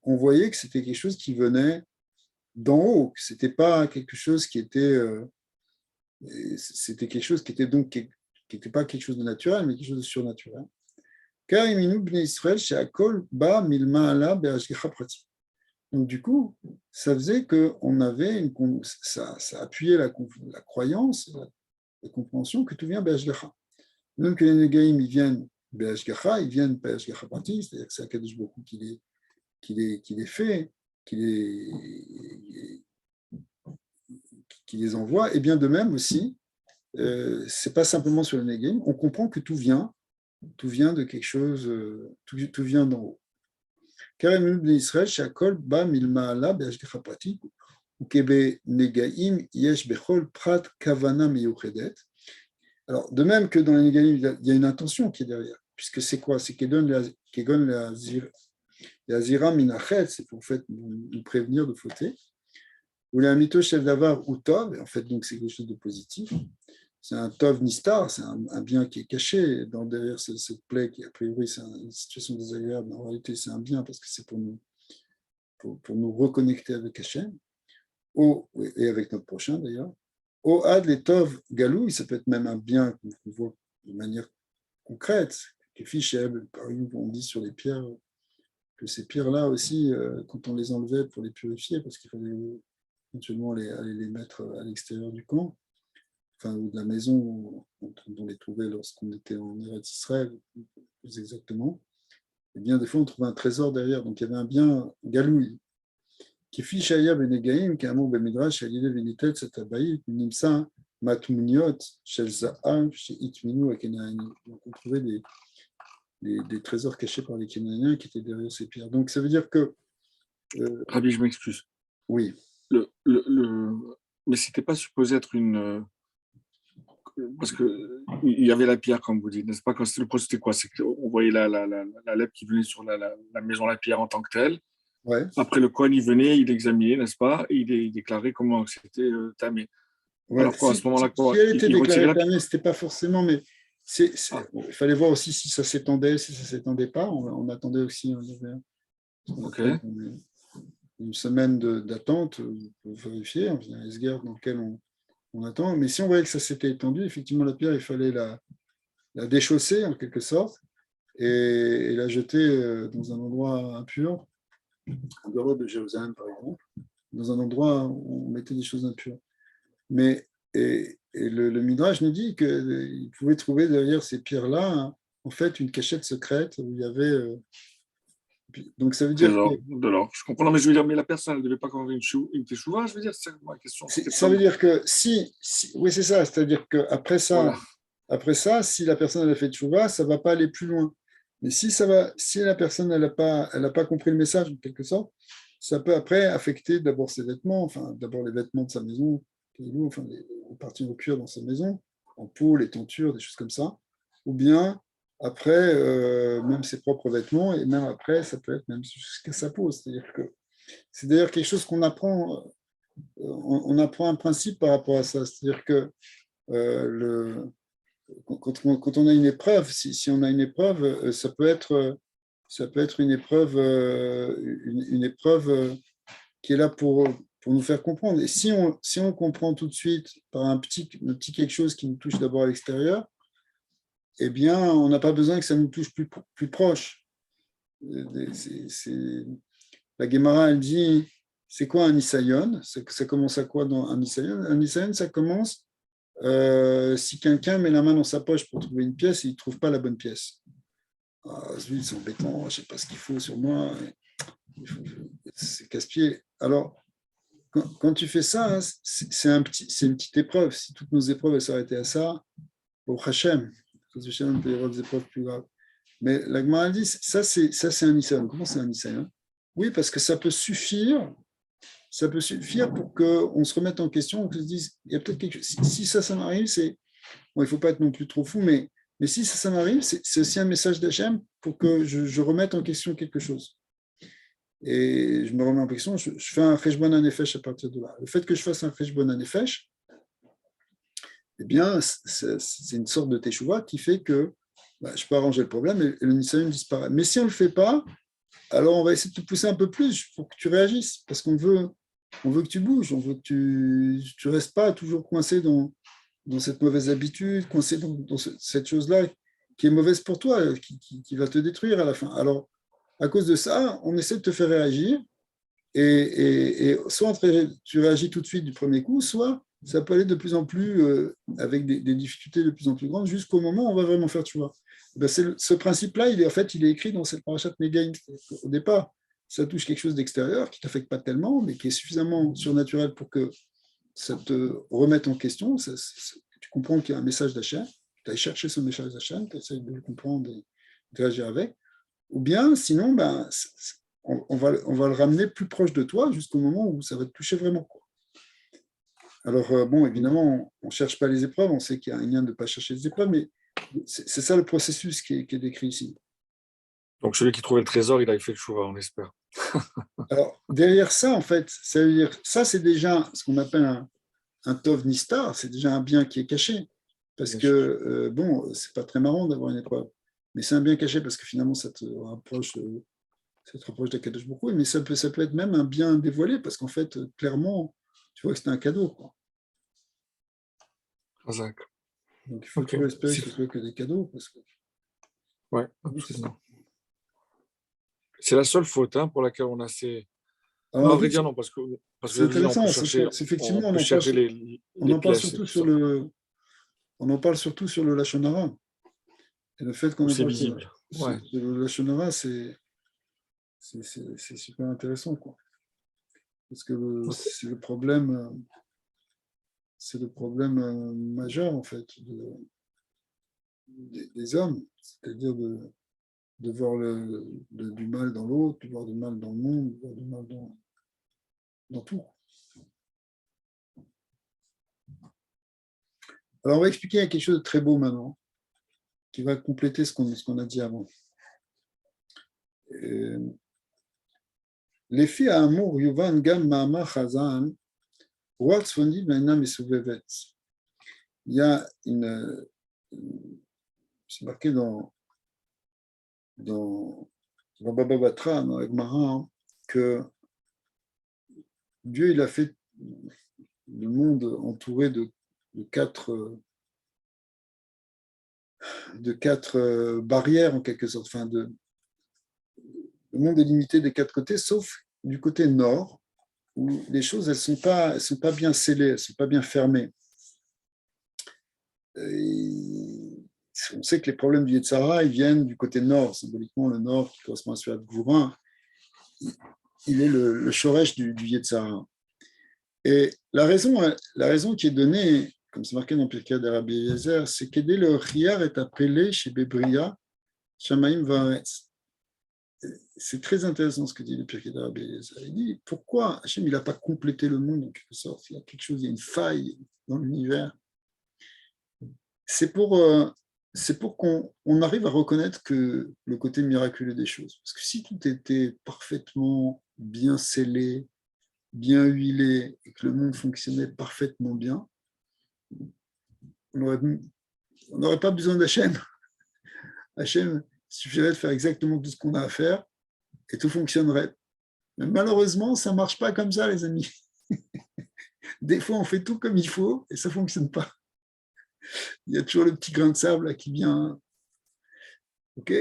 Speaker 1: on voyait que c'était quelque chose qui venait d'en haut, que c'était pas quelque chose qui était, c'était quelque chose qui était donc qui n'était pas quelque chose de naturel, mais quelque chose de surnaturel. Car iminu bnei Israël she'akol ba milma'ala be'ashgacha pratit. Donc du coup, ça faisait que on avait ça appuyait la croyance, la compréhension que tout vient be'ashgacha. Même que les Négaïm, ils viennent be'ashgacha, ils viennent be'ashgacha pratit, c'est-à-dire que c'est Akadosh Baruch Hu qui les fait, qui les envoie, et bien de même aussi, c'est pas simplement sur le Négaïm, on comprend que tout vient de quelque chose, tout vient d'en haut. Car Israël, Shakol, Ba, Milmaala, Be'ashgacha Pratit, ou Kebe Negaim, Yesh Bechol, Prat, Kavana, Meyuchedet. Alors, de même que dans les Negaim, il y a une intention qui est derrière, puisque c'est quoi? C'est Kegon la Azira Minachet, c'est pour en fait nous prévenir de fauter. Ou la Mito Shel Davar ou Tov, en fait, donc c'est quelque chose de positif. C'est un Tov Nistar, c'est un bien qui est caché derrière cette plaie qui, a priori, c'est une situation désagréable. En réalité, c'est un bien parce que c'est pour nous reconnecter avec Hachem, et avec notre prochain d'ailleurs. Au Ad les Tov Galou, ça peut être même un bien qu'on voit de manière concrète. Les ficheb, par exemple, on dit sur les pierres que ces pierres-là aussi, quand on les enlevait pour les purifier, parce qu'il fallait éventuellement aller les mettre à l'extérieur du camp, enfin, ou de la maison où on les trouvait lorsqu'on était en Eretz Israël, plus exactement, et bien des fois on trouvait un trésor derrière. Donc il y avait un bien galouille. Qui fit Shaya Benegaim, qui est un mot Bemidrash, Alile Venitet, cet abaït, Nimsa, Matmuniot, Shel Zaham, chez Itminu, à Kenaani. Donc on trouvait des trésors cachés par les Kénaaniens qui étaient derrière ces pierres. Donc ça veut dire que.
Speaker 2: Rabbi, je m'excuse.
Speaker 1: Oui.
Speaker 2: Mais c'était pas supposé être une. Parce qu'il y avait la pierre, comme vous dites, n'est-ce pas? Quand c'était le procès, c'était quoi? C'est qu'on voyait la lèpre qui venait sur la maison, la pierre en tant que telle.
Speaker 1: Ouais.
Speaker 2: Après, le Kohen, il venait, il examinait, n'est-ce pas? Et il déclarait comment c'était tamé.
Speaker 1: Ouais.
Speaker 2: Alors quoi, à ce moment-là,
Speaker 1: Si
Speaker 2: quoi?
Speaker 1: elle était
Speaker 2: Il retirait
Speaker 1: déclarée
Speaker 2: la pierre.
Speaker 1: tamée, c'était pas forcément, mais il fallait voir aussi si ça s'étendait, si ça s'étendait pas. On attendait aussi, on avait
Speaker 2: Ok.
Speaker 1: une semaine d'attente pour vérifier, un esguerre dans lequel on attend. Mais si on voyait que ça s'était étendu, effectivement, la pierre, il fallait la déchausser en quelque sorte et la jeter dans un endroit impur, en dehors de Jérusalem par exemple, dans un endroit où on mettait des choses impures. Mais le Midrash nous dit qu'il pouvait trouver derrière ces pierres-là, hein, en fait, une cachette secrète où il y avait. Donc ça veut dire que.
Speaker 2: Trésor de l'or. Je comprends, non, mais je veux dire, mais la personne, elle ne devait pas avoir une teshuva, je veux dire, c'est ma question. C'était
Speaker 1: Ça
Speaker 2: pas.
Speaker 1: veut dire que oui, c'est ça, c'est-à-dire qu'après
Speaker 2: Voilà.
Speaker 1: ça, si la personne a fait tchouva, ça ne va pas aller plus loin. Mais si la personne elle a pas compris le message en quelque sorte, ça peut après affecter d'abord ses vêtements, enfin d'abord les vêtements de sa maison, enfin les parties en cuir dans sa maison, en peau, les tentures, des choses comme ça, ou bien après même ses propres vêtements, et même après ça peut être même jusqu'à sa peau. C'est-à-dire que c'est d'ailleurs quelque chose qu'on apprend. On apprend un principe par rapport à ça, c'est-à-dire que quand on a une épreuve, si on a une épreuve, ça peut être une épreuve, une épreuve qui est là pour nous faire comprendre. Et si on comprend tout de suite par un petit quelque chose qui nous touche d'abord à l'extérieur, eh bien, on n'a pas besoin que ça nous touche plus proche. La Gemara, elle dit, c'est quoi un Nisayon? Ça commence à quoi dans un Nisayon? Un Nisayon, ça commence si quelqu'un met la main dans sa poche pour trouver une pièce et il ne trouve pas la bonne pièce. Ah, c'est embêtant, je ne sais pas ce qu'il faut sur moi. C'est casse-pied. Alors, quand tu fais ça, hein, c'est une petite épreuve. Si toutes nos épreuves s'arrêtaient à ça, au Hachem, on peut y avoir des épreuves plus graves. Mais la Gemara dit, ça c'est un Nisayon. Comment c'est un Nisayon? Oui, parce que ça peut suffire pour qu'on se remette en question, qu'on se dise, il y a peut-être quelque chose. Si ça m'arrive, c'est. Bon, il ne faut pas être non plus trop fou, mais si ça m'arrive, c'est aussi un message d'Hachem pour que je remette en question quelque chose. Et je me remets en question, je fais un cheshbon hanefesh à partir de là. Le fait que je fasse un cheshbon hanefesh, eh bien, c'est une sorte de teshuva qui fait que je peux arranger le problème et le nisayon disparaît. Mais si on ne le fait pas, alors on va essayer de te pousser un peu plus pour que tu réagisses, parce on veut que tu bouges, on veut que tu ne restes pas toujours coincé dans cette mauvaise habitude, coincé dans cette chose-là qui est mauvaise pour toi, qui va te détruire à la fin. Alors, à cause de ça, on essaie de te faire réagir, et soit tu réagis tout de suite du premier coup, soit ça peut aller de plus en plus avec des difficultés de plus en plus grandes jusqu'au moment où on va vraiment faire, tu vois. Ben ce principe-là, en fait, il est écrit dans cette parashat Negaim. Au départ, ça touche quelque chose d'extérieur qui ne t'affecte pas tellement, mais qui est suffisamment surnaturel pour que ça te remette en question. Tu comprends qu'il y a un message d'Hachem, tu as cherché ce message d'Hachem, tu essaies de le comprendre et de réagir avec. Ou bien, sinon, on va le ramener plus proche de toi jusqu'au moment où ça va te toucher vraiment, quoi. Alors, bon, évidemment, on ne cherche pas les épreuves, on sait qu'il y a un lien de ne pas chercher les épreuves, mais c'est ça le processus qui est décrit ici.
Speaker 2: Donc, celui qui trouvait le trésor, il a fait le chouva, on espère.
Speaker 1: Alors, derrière ça, en fait, ça veut dire, ça, c'est déjà ce qu'on appelle un tov nistar, c'est déjà un bien qui est caché. Parce que, bon, c'est pas très marrant d'avoir une épreuve, mais c'est un bien caché parce que finalement, ça te rapproche d'Akadosh beaucoup, mais ça peut être même un bien dévoilé parce qu'en fait, clairement, tu vois que c'était un cadeau, quoi.
Speaker 2: Razak.
Speaker 1: Donc, il faut toujours espérer que ce soit que des cadeaux. Parce que...
Speaker 2: Ouais, absolument. C'est la seule faute pour laquelle on a ces.
Speaker 1: Alors,
Speaker 2: Non,
Speaker 1: en
Speaker 2: à vrai
Speaker 1: fait,
Speaker 2: dire, non, parce que
Speaker 1: c'est
Speaker 2: on peut
Speaker 1: intéressant.
Speaker 2: chercher,
Speaker 1: Effectivement, on
Speaker 2: les
Speaker 1: en parle
Speaker 2: pièces et
Speaker 1: surtout
Speaker 2: tout ça.
Speaker 1: on en parle surtout sur le Lachon Hara. Et le fait qu'on
Speaker 2: Où
Speaker 1: en
Speaker 2: c'est
Speaker 1: parle
Speaker 2: visible. Ouais.
Speaker 1: sur le Lachon Hara, c'est super intéressant, quoi. Parce que c'est le problème majeur, en fait, des hommes. C'est-à-dire de voir du mal dans l'autre, de voir du mal dans le monde, de voir du mal dans tout. Alors, on va expliquer quelque chose de très beau maintenant, qui va compléter ce qu'on a dit avant. Les filles à amour, Yuvan Gam Mahama Chazan, Roi Tzfoni Vaina Mesuvevet. Il y a c'est marqué dans Baba Batra, dans Agmara, que Dieu il a fait le monde entouré de quatre barrières en quelque sorte. Enfin, le monde est limité des quatre côtés, sauf du côté nord, où les choses elles sont pas bien scellées, elles ne sont pas bien fermées. Et on sait que les problèmes du Yetzara, ils viennent du côté nord, symboliquement le nord qui correspond à celui de Gourin, il est le shoresh du Yetzara. Et la raison qui est donnée, comme c'est marqué dans Pirkei de Rabbi Eliezer, c'est qu'aider le Riyar est appelé chez Bebria, Shamaim Varetz. C'est très intéressant ce que dit le Pirkei de Rabbi Eliezer. Il dit pourquoi Hachem il n'a pas complété le monde en quelque sorte, il y a quelque chose, il y a une faille dans l'univers. C'est pour qu'on arrive à reconnaître que le côté miraculeux des choses. Parce que si tout était parfaitement bien scellé, bien huilé, et que le monde fonctionnait parfaitement bien, on n'aurait pas besoin d'Hachem. Hachem, il suffirait de faire exactement tout ce qu'on a à faire et tout fonctionnerait. Mais malheureusement, ça ne marche pas comme ça, les amis. Des fois, on fait tout comme il faut et ça ne fonctionne pas. Il y a toujours le petit grain de sable là, qui vient. Ok,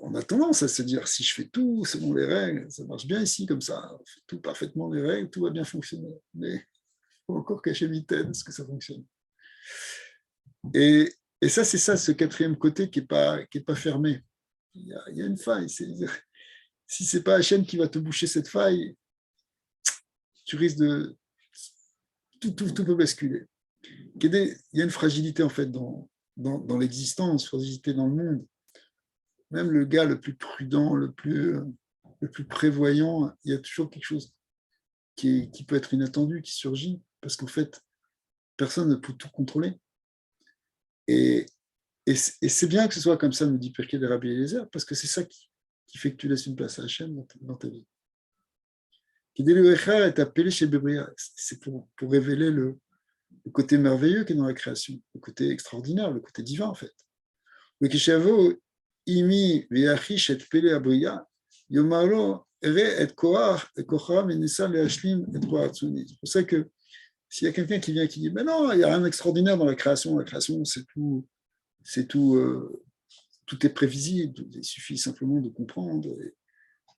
Speaker 1: on a tendance à se dire si je fais tout selon les règles, ça marche bien ici comme ça, on fait tout parfaitement les règles, tout va bien fonctionner. Mais il faut encore cacher mitaine ce que ça fonctionne. Et ça, c'est ça, ce quatrième côté qui est pas fermé. Il y a une faille. Si c'est pas Hachem qui va te boucher cette faille, tu risques de tout peut basculer. Il y a une fragilité en fait dans l'existence, fragilité dans le monde. Même le gars le plus prudent, le plus prévoyant, il y a toujours quelque chose qui peut être inattendu, qui surgit, parce qu'en fait, personne ne peut tout contrôler. Et c'est bien que ce soit comme ça, nous dit Pirkei de Rabbi Eliezer, parce que c'est ça qui fait que tu laisses une place à Hachem dans ta vie. Qui est appelé chez Bébria, c'est pour révéler le côté merveilleux qui est dans la création, le côté extraordinaire, le côté divin en fait. Le Kishavo, Imi, Veachish et Pele Abriya, Yomaro, Ere et Koach, et Kocham, et Nessa, le Hashlim, et Troatsuni. C'est pour ça que s'il y a quelqu'un qui vient qui dit, mais non, il n'y a rien d'extraordinaire dans la création, c'est tout, tout est prévisible, il suffit simplement de comprendre,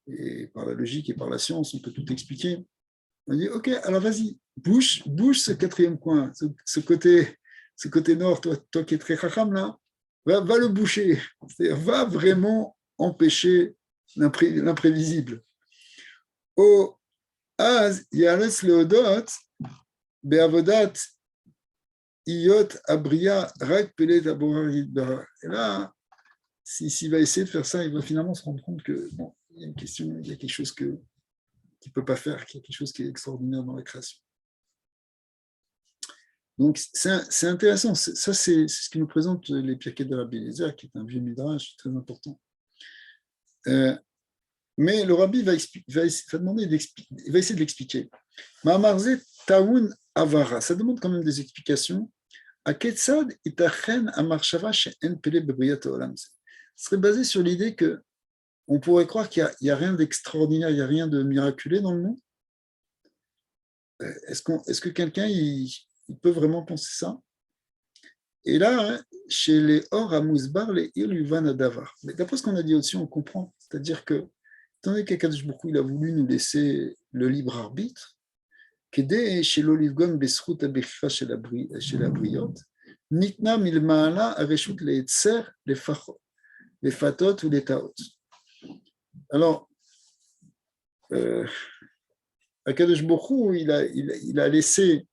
Speaker 1: et par la logique et par la science, on peut tout expliquer. On dit, ok, alors vas-y, bouge ce quatrième coin, ce côté nord, toi qui es très chacham là, va le boucher, c'est-à-dire va vraiment empêcher l'imprévisible. O az yares leodot be'avodat iyot abriya rak pelet aborarit bara. Et là, s'il va essayer de faire ça, il va finalement se rendre compte que bon, il y a une question, il y a quelque chose qu'il ne peut pas faire, qu'il y a quelque chose qui est extraordinaire dans la création. Donc, c'est intéressant. Ça, c'est ce qui nous présente les Pirkei de Rabbi Eliezer, qui est un vieux midrash très important. Mais le Rabbi va essayer de l'expliquer. Ma'amarze taoun avara. Ça demande quand même des explications. A ketzad itachen amarshava she'en pele bebriyat haolam. Ce serait basé sur l'idée que on pourrait croire qu'il n'y a rien d'extraordinaire, il n'y a rien de miraculeux dans le monde. Est-ce que quelqu'un il peut vraiment penser ça? Et là, chez les Or Amousbar, les Iluvan Adavar. Mais d'après ce qu'on a dit au-dessus, on comprend. C'est-à-dire que, étant donné qu'Akadosh Baruch Hu, il a voulu nous laisser le libre arbitre, qu'aider chez l'Olivgon Besrout Abechifa chez la Briot, Nitna Milmaala Areshut les Etzer, les Fatot ou les Taot. Alors, Akadosh Baruch Hu, il a laissé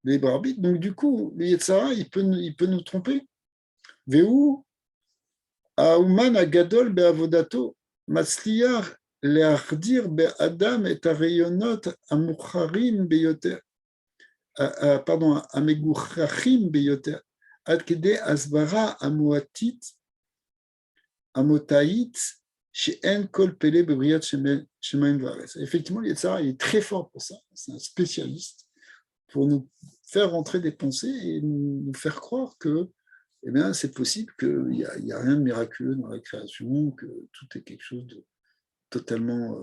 Speaker 1: le libre arbitre, donc du coup, le Yetzara, il peut nous tromper. Veu Auman Agadol Beavodato, Matzliar Leachdir Be'adam et Areyonot Amucharim Beyoter. Pardon, Ameguchachim Beyoter. Adkede Asbara Amoatit, Amotaït, She'en Kol Pele Bebriat Shemaim Vares. Effectivement, le Yetzara, il est très fort pour ça. C'est un spécialiste pour nous faire rentrer des pensées et nous faire croire que eh bien, c'est possible qu'il n'y a rien de miraculeux dans la création, que tout est quelque chose de totalement,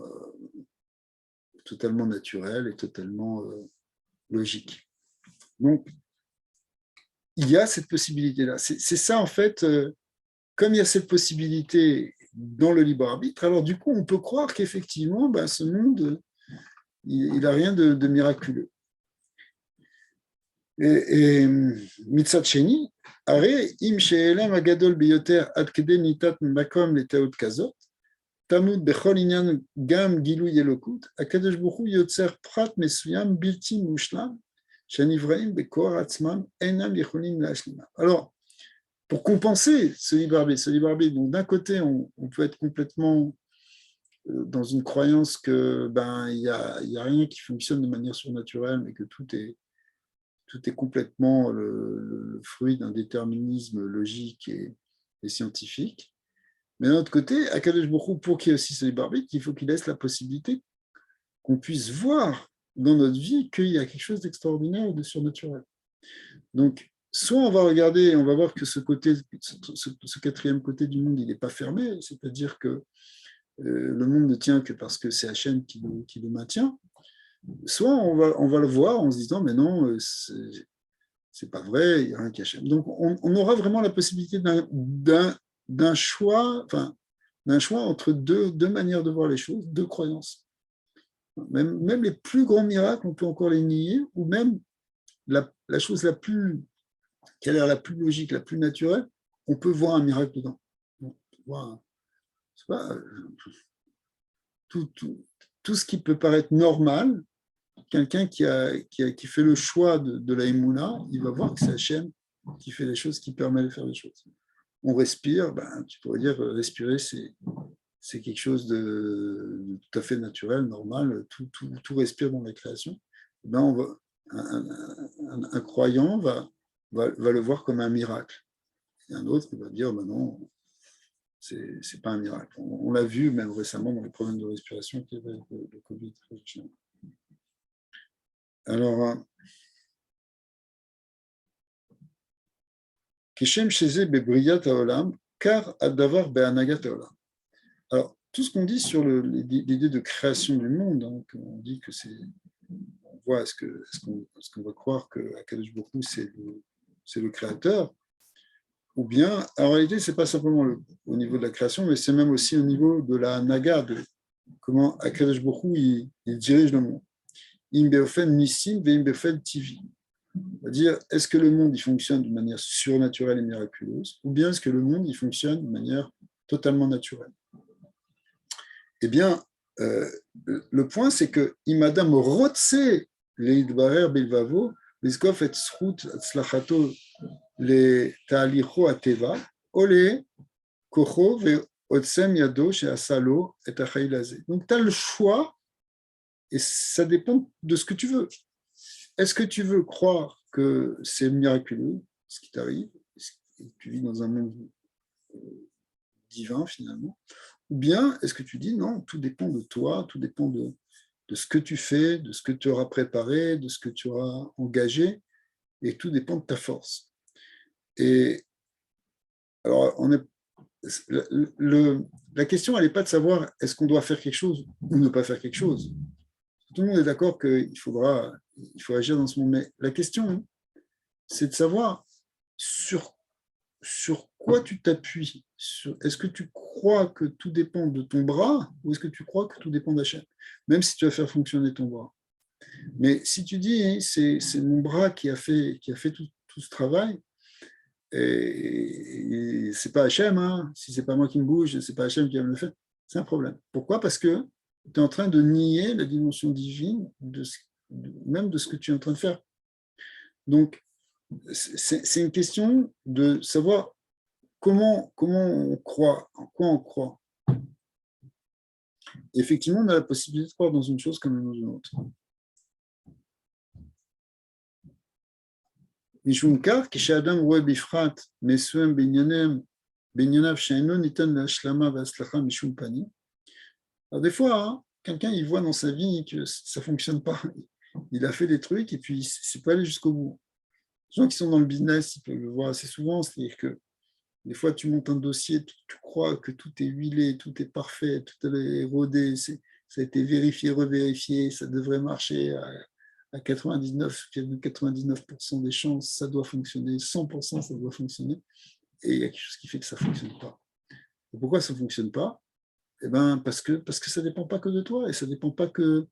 Speaker 1: totalement naturel et totalement logique. Donc, il y a cette possibilité-là. C'est ça, en fait, comme il y a cette possibilité dans le libre arbitre, alors du coup, on peut croire qu'effectivement, ben, ce monde, il n'a rien de miraculeux. Et Mitzat Sheni, Are, im she'elem agadol biyoter ad kede nitat makom leteot kazot, tamud bechol inyan gam gilui elokut, akadosh baruch hu yotzer prat mesuyam bilti mushlam, shenivraim bekor atzmam enam yecholim la'ashlimam. Alors, pour compenser ce libre arbitre, donc d'un côté, on peut être complètement dans une croyance que ben il y a rien qui fonctionne de manière surnaturelle, mais que tout est complètement le fruit d'un déterminisme logique et scientifique. Mais d'un autre côté, Akadosh Baruch Hu, pour qu'il y ait aussi ce libre arbitre, il faut qu'il laisse la possibilité qu'on puisse voir dans notre vie qu'il y a quelque chose d'extraordinaire ou de surnaturel. Donc, soit on va regarder, on va voir que ce quatrième côté du monde, il n'est pas fermé, c'est-à-dire que le monde ne tient que parce que c'est Hachem qui le maintient, soit on va le voir en se disant, mais non, c'est pas vrai, il n'y a rien qui Hachem. Donc, on aura vraiment la possibilité d'un choix, enfin, d'un choix entre deux manières de voir les choses, deux croyances. Même les plus grands miracles, on peut encore les nier, ou même la chose qui a l'air la plus logique, la plus naturelle, on peut voir un miracle dedans. On peut voir, c'est pas, tout ce qui peut paraître normal, quelqu'un qui fait le choix de la Emouna, il va voir que c'est Hachem qui fait les choses, qui permet de faire les choses. On respire, ben, tu pourrais dire respirer, c'est quelque chose de tout à fait naturel, normal, tout respire dans la création. Ben, un croyant va le voir comme un miracle. Et un autre va dire, ben non, c'est pas un miracle. On l'a vu même récemment dans les problèmes de respiration qu'il y avait le Covid. Alors, Kishem Sheze Bebriyat Haolam, car Adavar Be'anagat Haolam. Alors, tout ce qu'on dit sur l'idée de création du monde, hein, on dit que c'est. On voit, est-ce qu'on va croire qu'Akadosh Baruch Hu, c'est le créateur, ou bien, en réalité, ce n'est pas simplement au niveau de la création, mais c'est même aussi au niveau de la naga, de comment Akadosh Baruch Hu, il dirige le monde. Im beofen nissim ve'im beofen tivi. C'est-à-dire, est-ce que le monde il fonctionne de manière surnaturelle et miraculeuse, ou bien est-ce que le monde il fonctionne de manière totalement naturelle? Eh bien, le point, c'est que Imadam Rotse Leidbarer Bilvavo, Liskof et Srout Tzlachato le Taalicho Ateva, Ole Kocho ve Otsem Yado chez Asalo et Achailazé. Donc, tu as le choix, et ça dépend de ce que tu veux. Est-ce que tu veux croire que c'est miraculeux, ce qui t'arrive, et que tu vis dans un monde divin finalement, ou bien est-ce que tu dis non, tout dépend de toi, tout dépend de ce que tu fais, de ce que tu auras préparé, de ce que tu auras engagé, et tout dépend de ta force. Et alors, la question, elle n'est pas de savoir est-ce qu'on doit faire quelque chose ou ne pas faire quelque chose. Tout le monde est d'accord qu'il faut agir dans ce monde, mais la question, c'est de savoir sur quoi tu t'appuies. Est-ce que tu crois que tout dépend de ton bras ou est-ce que tu crois que tout dépend d'Hachem, même si tu vas faire fonctionner ton bras. Mais si tu dis c'est mon bras qui a fait tout ce travail, et c'est pas Hachem, hein, si c'est pas moi qui me bouge, c'est pas Hachem qui va me le faire, c'est un problème. Pourquoi? Parce que tu es en train de nier la dimension divine même de ce que tu es en train de faire. Donc, c'est une question de savoir comment on croit, en quoi on croit. Effectivement, on a la possibilité de croire dans une chose comme dans une autre. משום כך, כשאדם רואה בפרט מסוים בענייניו שאינו ניתן להשלמה והצלחה משום פנים, alors des fois, hein, quelqu'un il voit dans sa vie que ça ne fonctionne pas. Il a fait des trucs et puis il ne s'est pas allé jusqu'au bout. Les gens qui sont dans le business, ils peuvent le voir assez souvent, c'est-à-dire que des fois, tu montes un dossier, tu crois que tout est huilé, tout est parfait, tout est rodé, ça a été vérifié, revérifié, ça devrait marcher à 99,99% des chances, ça doit fonctionner, 100% ça doit fonctionner, et il y a quelque chose qui fait que ça ne fonctionne pas. Et pourquoi ça ne fonctionne pas? Eh ben, parce que ça ne dépend pas que de toi, et ça ne dépend pas que,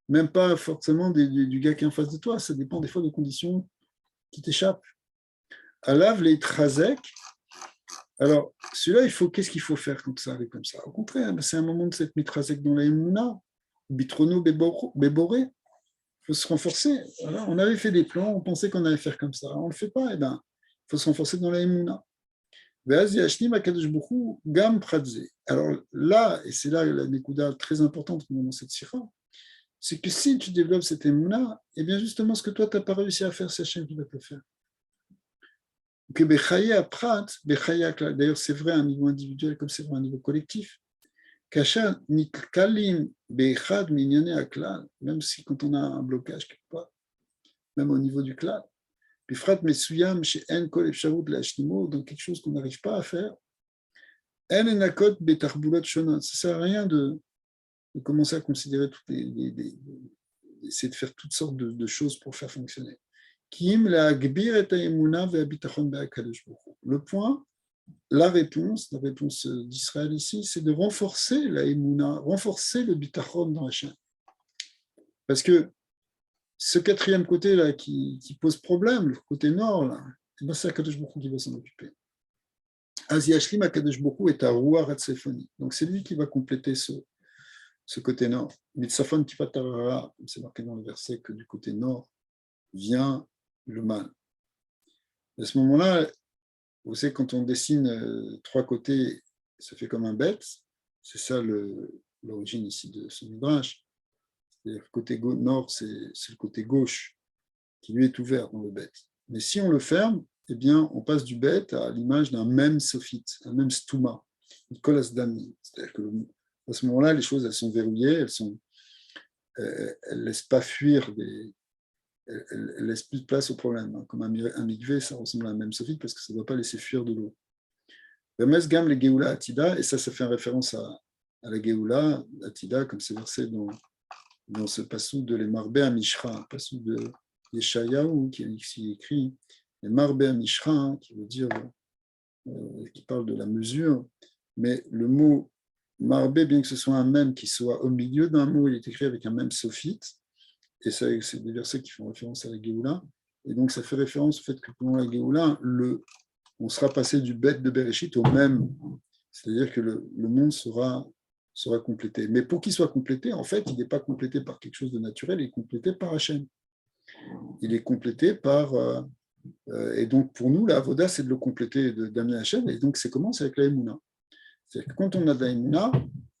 Speaker 1: même pas forcément du gars qui est en face de toi, ça dépend des fois de conditions qui t'échappent. Alav les trazek. Alors, celui-là, qu'est-ce qu'il faut faire quand ça arrive comme ça? Au contraire, c'est un moment de cette mitrazek dans la Emouna, bitrono béboré, il faut se renforcer. Voilà, on avait fait des plans, on pensait qu'on allait faire comme ça, on ne le fait pas, eh ben, il faut se renforcer dans la Emouna. Alors là, et c'est là la nekuda très importante dans cette sira, c'est que si tu développes cette Emouna, eh bien justement, ce que toi, tu n'as pas réussi à faire, c'est Hachem qui va te le faire. D'ailleurs, c'est vrai à un niveau individuel comme c'est vrai à un niveau collectif. Même si quand on a un blocage quelque part, même au niveau du clan, dans quelque chose qu'on n'arrive pas à faire, ça ne sert à rien de commencer à considérer essayer de faire toutes sortes de choses pour faire fonctionner. Le point, la réponse d'Israël ici, c'est de renforcer la émouna, renforcer le bitachon dans Hachem. Parce que ce quatrième côté-là qui pose problème, le côté nord, là, c'est Akadosh Baruch Hu qui va s'en occuper. Aziashlim Akadosh Baruch Hu est à Ruach Hatzefoni. Donc c'est lui qui va compléter ce côté nord. Mitzafon Tifatarara, comme c'est marqué dans le verset, que du côté nord vient le mal. À ce moment-là, vous savez, quand on dessine trois côtés, ça fait comme un bête. C'est ça l'origine ici de ce midrash. Le côté nord, c'est le côté gauche qui lui est ouvert dans le bête. Mais si on le ferme, eh bien, on passe du bête à l'image d'un même sophite, un même stouma, une kolasdami. C'est-à-dire qu'à ce moment-là, les choses elles sont verrouillées, elles ne laissent pas fuir elle laisse plus de place au problème. Hein. Comme un mikvé, ça ressemble à un même sophite parce que ça ne doit pas laisser fuir de l'eau. Remes gam le Geoula Atida, et ça fait référence à la Geoula Atida, comme c'est versé dans ce passou de les Marbé à Mishra, passou de Yeshayahu qui est écrit les Marbé à Mishra, hein, qui veut dire, qui parle de la mesure, mais le mot Marbé, bien que ce soit un même qui soit au milieu d'un mot, il est écrit avec un même sophite, et ça, c'est des versets qui font référence à la Géoula, et donc ça fait référence au fait que pendant la Géoula, on sera passé du bête de Bereshit au même, c'est-à-dire que le monde sera complété. Mais pour qu'il soit complété, en fait, il n'est pas complété par quelque chose de naturel, il est complété par Hachem. Il est complété par... et donc, pour nous, la Avoda, c'est de le compléter, d'amener Hachem, et donc c'est comment? C'est avec la Emouna. C'est-à-dire que quand on a de la Emouna,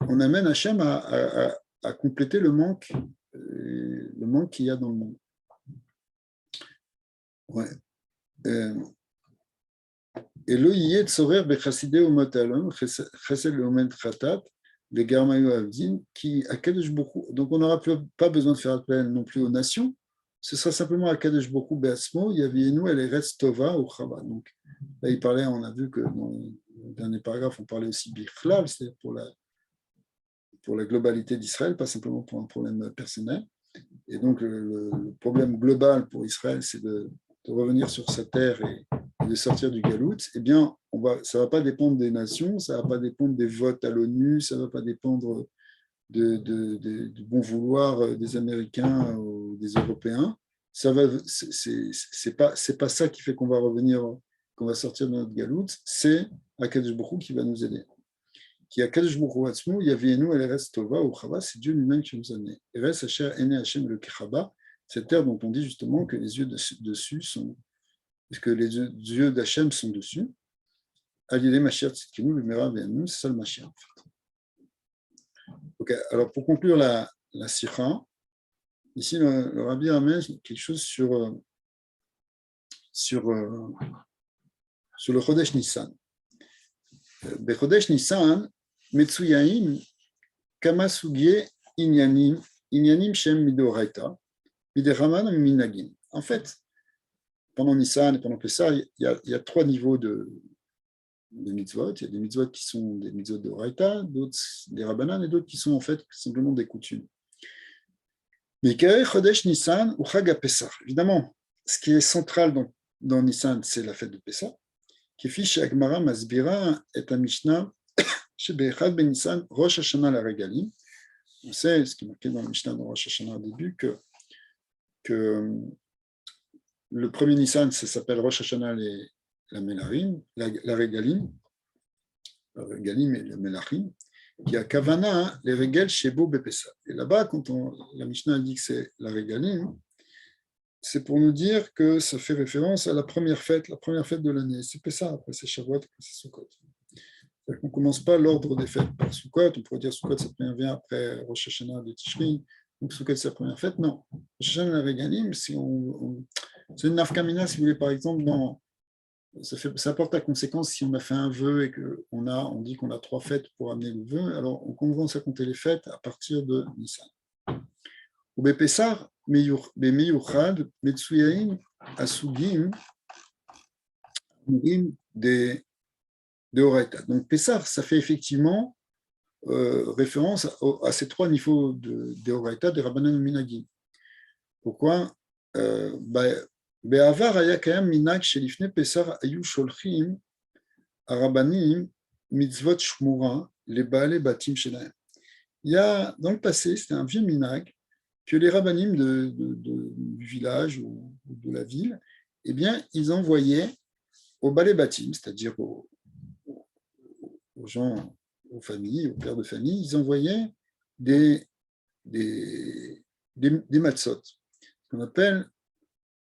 Speaker 1: on amène Hachem à compléter le manque qu'il y a dans le monde. Ouais. Et le yé tsorer bechassidé au motalon, chesed le omen khatat, les garmayu avdin, qui à Kadesh Bokhu. Donc on n'aura pas besoin de faire appel non plus aux nations. Ce sera simplement à Kadesh Bokhu beasmo, yavienu elle reste tova ou chava. Donc là il parlait, on a vu que dans le dernier paragraphe on parlait aussi bichlal, c'est-à-dire pour la globalité d'Israël, pas simplement pour un problème personnel. Et donc le problème global pour Israël, c'est de revenir sur sa terre et de sortir du galout. Eh bien, ça ne va pas dépendre des nations, ça ne va pas dépendre des votes à l'ONU, ça ne va pas dépendre du bon vouloir des Américains ou des Européens. C'est pas ça qui fait qu'on va revenir, qu'on va sortir de notre galout, c'est Akadosh Baruch Hu qui va nous aider. Qui Akadosh Baruch Hu Atzmo, Yavienu El Eretz Tova ou Chava, c'est Dieu lui-même qui nous a amené. Eretz Asher Ene Hashem le Kechaba, cette terre dont on dit justement que les yeux dessus sont, que les yeux d'Hachem sont dessus. Alilé Mashiach Tzidkenu, Lumera Ve'enu, c'est ça le Mashiach en fait. Ok, alors pour conclure la Sikha, ici le Rabbi ramène quelque chose sur le Chodesh Nissan. Bechodesh Nissan, Metsuyaim, Kama Sugye Inyanim Shem Midoraita, Mideraman Minagim. En fait, pendant Nissan et pendant Pessah, il y a 3 niveaux de mitzvot. Il y a des mitzvot qui sont des mitzvot de Raita, d'autres des Rabbanan et d'autres qui sont en fait simplement des coutumes. Mais Chodesh Nissan ou Chag Pessah. Évidemment, ce qui est central dans Nissan, c'est la fête de Pessah. Qui fiche Agmara Masbira et la Mishnah chez Bechad Ben Nissan Rosh Hashanah la Regalim. On sait, ce qui est marqué dans la Mishnah de Rosh Hashanah au début, que le premier Nissan, ça s'appelle Rosh Hashanah la Melarim, la Regalim, la Regalim et le Melachim, qui a Kavana, les Regel Shebo Bepessa. Et là-bas, quand la Mishnah dit que c'est la Regalim, c'est pour nous dire que ça fait référence à la première fête de l'année. C'est Pessah, après c'est Shavuot, après c'est Sukkot. On ne commence pas l'ordre des fêtes par Sukkot, on pourrait dire Sukkot, ça vient après Rosh Hashanah de Tishri, donc Sukkot c'est la première fête. Non, Rosh Hashanah la Regalim, c'est une nafkamina, si vous voulez, par exemple, ça porte à conséquence si on a fait un vœu et qu'on dit qu'on a 3 fêtes pour amener le vœu, alors on commence à compter les fêtes à partir de Nissan. Ou Bepessar, Meyuchad, Metsuyaim, Asugim, des Oraita. Donc Pessar, ça fait effectivement référence à ces 3 niveaux des Oraita, des Rabbanan et Minagim. Pourquoi Be'avar aya kayam minag shelifne Pessar ayu sholchim arabanim mitzvot shmura les baale batim shelaim. Il y a, dans le passé, c'était un vieux minag que les rabbanim du village ou de la ville, eh bien, ils envoyaient au balé batim, c'est-à-dire aux gens, aux familles, aux pères de famille, ils envoyaient des matzot, qu'on appelle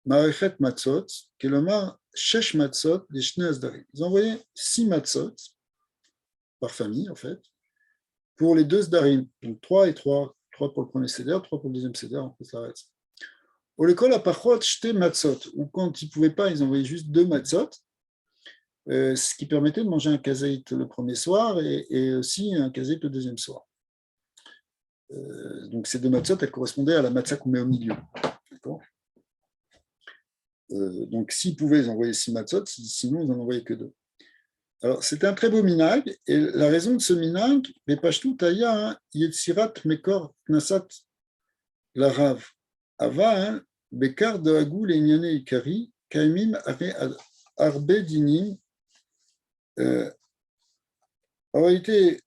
Speaker 1: Marechet Matzot, Kelomar Shesh Matzot, des Shnei Asdarim. Ils envoyaient 6 matzot par famille, en fait, pour les 2 Sdarim, donc 3 et 3 pour le premier seder, 3 pour le deuxième seder, on peut s'arrêter. Au l'école à Pachot, Shte Matzot, ou quand ils ne pouvaient pas, ils envoyaient juste 2 matzot, ce qui permettait de manger un kazaït le premier soir et aussi un kazaït le deuxième soir. Donc ces 2 matzot, elles correspondaient à la matzah qu'on met au milieu. D'accord ? Donc, s'ils pouvaient, ils envoyaient 6 matzot, sinon, ils n'en envoyaient que 2. Alors, c'était un très beau minag, et la raison de ce minag, mais pashtout aya, yetzirat mekor knesat la rav, ava, bekar de hagou leinyane ikari, kaimim arbe dinim. En réalité,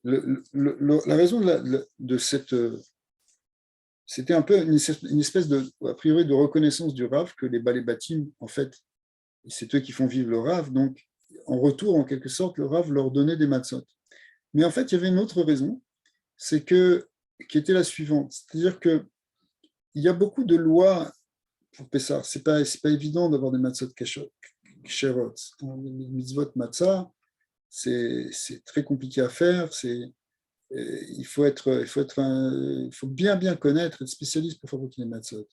Speaker 1: la raison de cette... C'était un peu une espèce de, a priori, de reconnaissance du Rav que les Balébatim, en fait, c'est eux qui font vivre le Rav. Donc, en retour, en quelque sorte, le Rav leur donnait des matzot. Mais en fait, il y avait une autre raison, qui était la suivante. C'est-à-dire qu'il y a beaucoup de lois pour Pessah. C'est pas évident d'avoir des matzot kasherot. Les mitzvot matzah, c'est très compliqué à faire. Il faut bien connaître, être spécialiste pour fabriquer les matzot.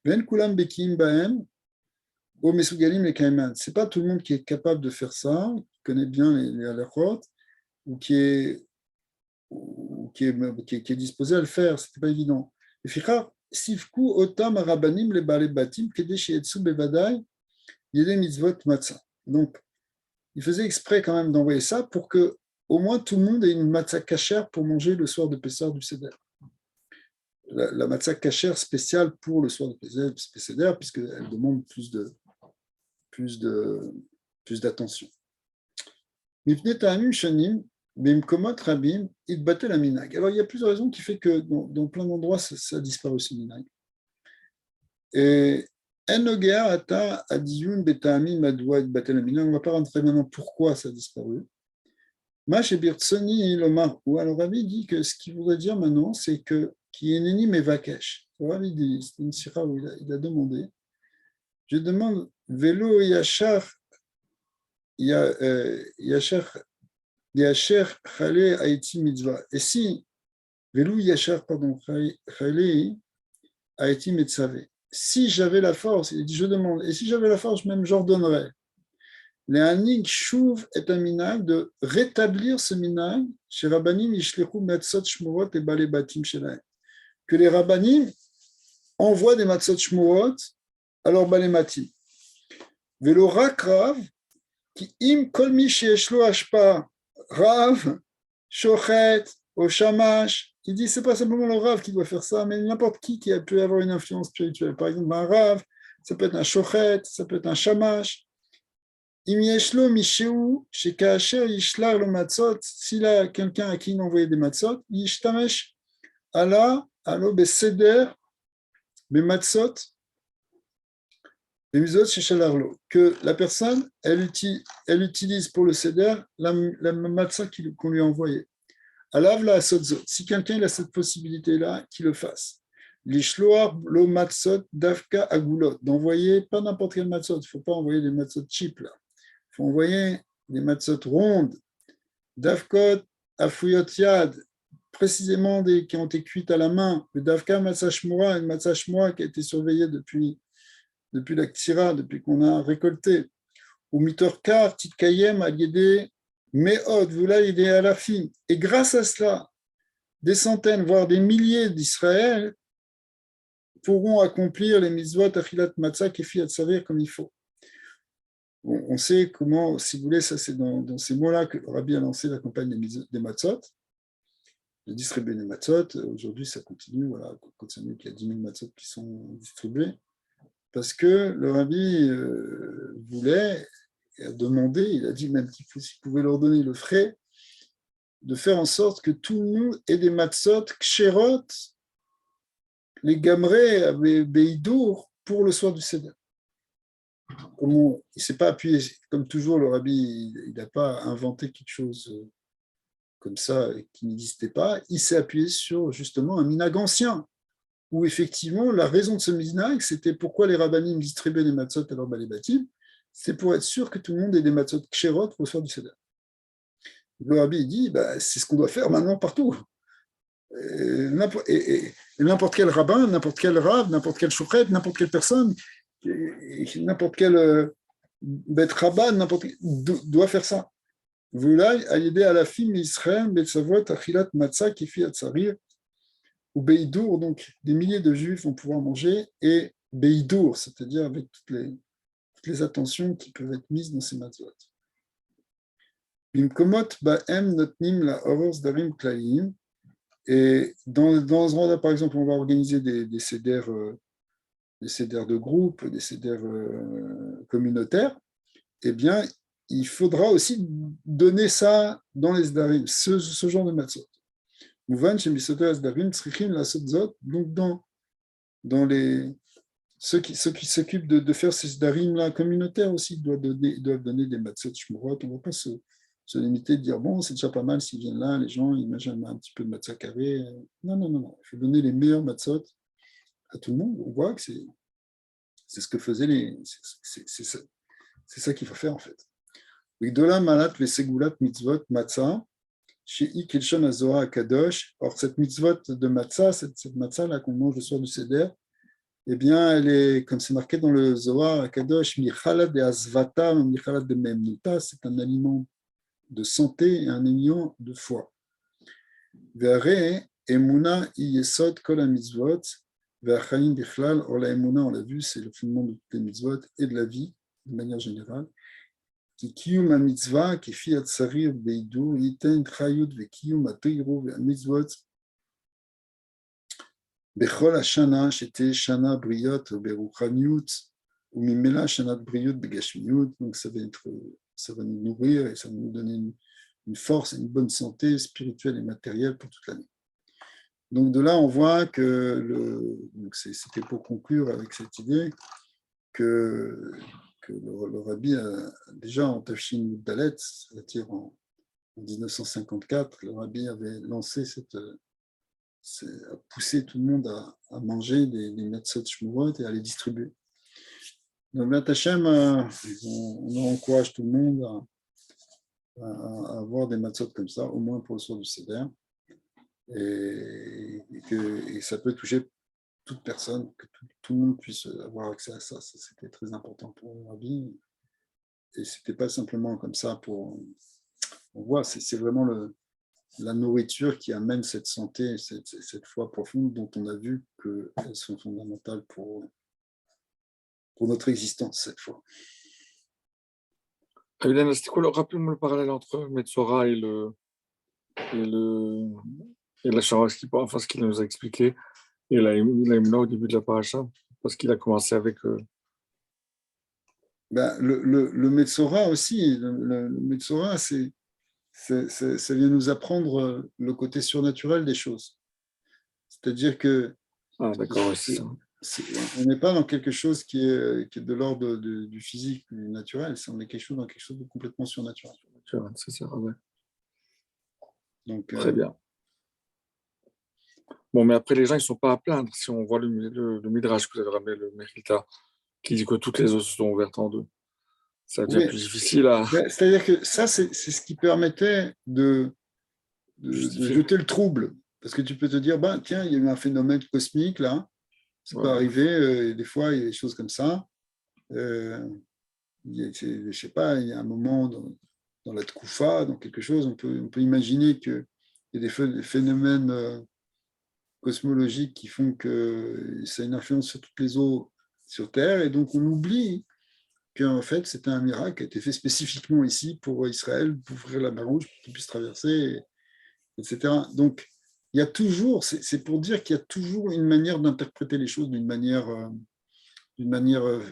Speaker 1: Ben kulam bekim baem, o mesugalim le kaiman. C'est pas tout le monde qui est capable de faire ça, qui connaît bien les halachot, ou qui est disposé à le faire. C'était pas évident. Et fichar sifku otam arabanim le bale batim kedesh yetsu bevadai yede mitzvot matzah. Donc, il faisait exprès quand même d'envoyer ça pour que au moins tout le monde ait une matzah cachère pour manger le soir de Pessah du Seder. La matzah cachère spéciale pour le soir de Seder, puisqu'elle demande plus d'attention. Mipne ta'amim shanim, bimkomot rabim, itbatel aminag. Alors, il y a plusieurs raisons qui font que dans plein d'endroits, ça a disparu ce minag. Et on ne va pas rentrer maintenant pourquoi ça a disparu. Alors Rabbi dit que ce qu'il voudrait dire maintenant, c'est que qui est Neni Mevakesh. Rabbi dit, c'est une sira où il a demandé. Je demande Velo Yachar Chale Haïti Mitzvah. Et si Velo Yachar, pardon, Chale Haïti Mitzvah. Si j'avais la force, il dit, je demande, et si j'avais la force, même j'ordonnerais. Les Hanig Shuv est un minag de rétablir ce minag chez Rabbanim Yishlechu Matzot Shmurot et Bale Batim Shelaim. Que les Rabbanim envoient des Matzot Shmurot à leur Bale Batim. Velo Rak Rav, qui im kol mi sheyeshlo ashpa Rav, Shochet, Oshamash. Il dit, c'est pas simplement le Rav qui doit faire ça, mais n'importe qui peut avoir une influence spirituelle. Par exemple, un Rav, ça peut être un Shochet, ça peut être un Shamash. Im yeshlo mishéou, chez Kacher yishlar le matzot, s'il a quelqu'un à qui il envoyait des matzot, yishtamesh ala alo beseder be matzot be mizot sheshalarlo, que la personne elle utilise pour le seder la matzah qu'on lui a envoyée. Alav la sotzot, si quelqu'un a cette possibilité là, qu'il le fasse. L'ishloar lo matzot davka agulot, d'envoyer pas n'importe quel matzot, il ne faut pas envoyer des matzot cheap là. Il faut envoyer des matzot rondes, davkot, afuyot yad, précisément qui ont été cuites à la main, le davka matzah shmura, une matzah shmura qui a été surveillée depuis la ktira, depuis qu'on a récolté. Ou mitorkar, titkayem, aliédé, meod, vula yedé alafim. Et grâce à cela, des centaines, voire des milliers d'Israël pourront accomplir les mitzvot achilat matzah kefi atzaver comme il faut. On sait comment, si vous voulez, ça c'est dans ces mots-là que le Rabbi a lancé la campagne des matzot, de distribuer des matzot. Aujourd'hui, ça continue, voilà, continue qu'il y a 10 000 matzot qui sont distribués, parce que le Rabbi voulait, et a demandé, il a dit même s'il pouvait leur donner le frais, de faire en sorte que tout le monde ait des matzot ksherot, les gamrés beidour pour le soir du Seder. Il ne s'est pas appuyé, comme toujours, le Rabbi, il n'a pas inventé quelque chose comme ça qui n'existait pas. Il s'est appuyé sur justement un minag ancien, où effectivement, la raison de ce minag, c'était pourquoi les rabbanim distribuaient des matzot à leur balai batim, c'est pour être sûr que tout le monde ait des matzot ksherot pour le soir du Seder. Le Rabbi dit, c'est ce qu'on doit faire maintenant partout. Et n'importe quel rabbin, n'importe quel rav, n'importe quel chouchet, n'importe quelle personne, n'importe quel bête rabbin, doit faire ça. Voulay, à l'idée à la fin, Israël, Betsavot, Achilat, Matzah, Kifi, Atzarir, ou Beidour, donc des milliers de juifs vont pouvoir manger, et Beidour, c'est-à-dire avec toutes les attentions qui peuvent être mises dans ces matzot. Bimkomot ba'em notnim la horrors darim klaim. Et dans ce endroit-là, par exemple, on va organiser des sédères de groupe, des sédères communautaires. Eh bien, il faudra aussi donner ça dans les sdarim, ce genre de matzot. Mouvan chez Misoto sdarim tzrichim la sotzot, donc dans ceux qui s'occupent de faire ces sdarim-là communautaires aussi doivent donner des matzot shmurot. On ne va pas se limiter de dire, bon, c'est déjà pas mal s'ils viennent là, les gens, ils mangent un petit peu de matzah carré. Non. Il faut donner les meilleurs matzot à tout le monde. On voit que c'est ce que faisaient c'est ça qu'il faut faire en fait. Vigdola malat vesegulat mitzvot matzah, chez Ikilshon Azoha Kadosh. Or, cette mitzvot de matzah, cette matzah-là qu'on mange le soir du Seder, eh bien, elle est, comme c'est marqué dans le Zohar Kadosh, Michalad de Asvata, Michalad de Memnuta, c'est un aliment de santé et un aliment de foi. Ve'are emuna yesod kol ha-mitzvot, ve'achayim bichlal. Or, la emuna, on l'a vu, c'est le fondement de toutes les mitzvot et de la vie, de manière générale. Ki kiyum ha-mitzvah, ki fi atzarir beidur, yiten chayut ve'kiyum ha-toiru ve'ha-mitzvot, bechol ha-shana, shete shana briyot beruchaniut, ou mimela shana briyot begashmiut. Donc, ça va nous nourrir et ça va nous donner une force et une bonne santé spirituelle et matérielle pour toute l'année. Donc, de là, on voit que c'était pour conclure avec cette idée que le rabbi a déjà en Tafshin Dalet, c'est-à-dire en 1954, le rabbi avait lancé a poussé tout le monde à manger des matzot shmurot et à les distribuer. Donc, B'nai Hashem, on encourage tout le monde à avoir des matzot comme ça, au moins pour le soir du Seder, et ça peut toucher toute personne, que tout le monde puisse avoir accès à ça. Ça, c'était très important pour le rabbi. Et ce n'était pas simplement comme ça on voit, c'est vraiment la nourriture qui amène cette santé, cette foi profonde dont on a vu qu'elles sont fondamentales pour notre existence cette fois.
Speaker 2: Hélène, c'était quoi, rappelez-moi le parallèle entre Metzora et la Shara, ce qu'il nous a expliqué, et la Imna au début de la paracha, parce qu'il a commencé avec.
Speaker 1: Le Metzora aussi, le Metzora, ça vient nous apprendre le côté surnaturel des choses. C'est-à-dire que
Speaker 2: d'accord, c'est ça.
Speaker 1: On n'est pas dans quelque chose qui est de l'ordre du physique, du naturel, on est dans quelque chose de complètement surnaturel.
Speaker 2: C'est ça, ouais.
Speaker 1: Donc,
Speaker 2: très bien. Bon, mais après, les gens, ils ne sont pas à plaindre. Si on voit le Midrash que vous avez ramené, le Mechilta, qui dit que toutes les os sont ouvertes en deux, ça devient plus difficile à.
Speaker 1: C'est-à-dire que ça, c'est ce qui permettait de jeter le trouble. Parce que tu peux te dire, tiens, il y a eu un phénomène cosmique là, ça peut arriver, des fois, il y a des choses comme ça. Je ne sais pas, il y a un moment dans la Tkoufa, dans quelque chose, on peut imaginer qu'il y a des phénomènes cosmologiques qui font que ça a une influence sur toutes les eaux sur Terre, et donc on oublie qu'en fait, c'était un miracle qui a été fait spécifiquement ici pour Israël, pour ouvrir la mer Rouge, pour qu'ils puissent traverser, etc. Donc, il y a toujours, c'est pour dire qu'il y a toujours une manière d'interpréter les choses d'une manière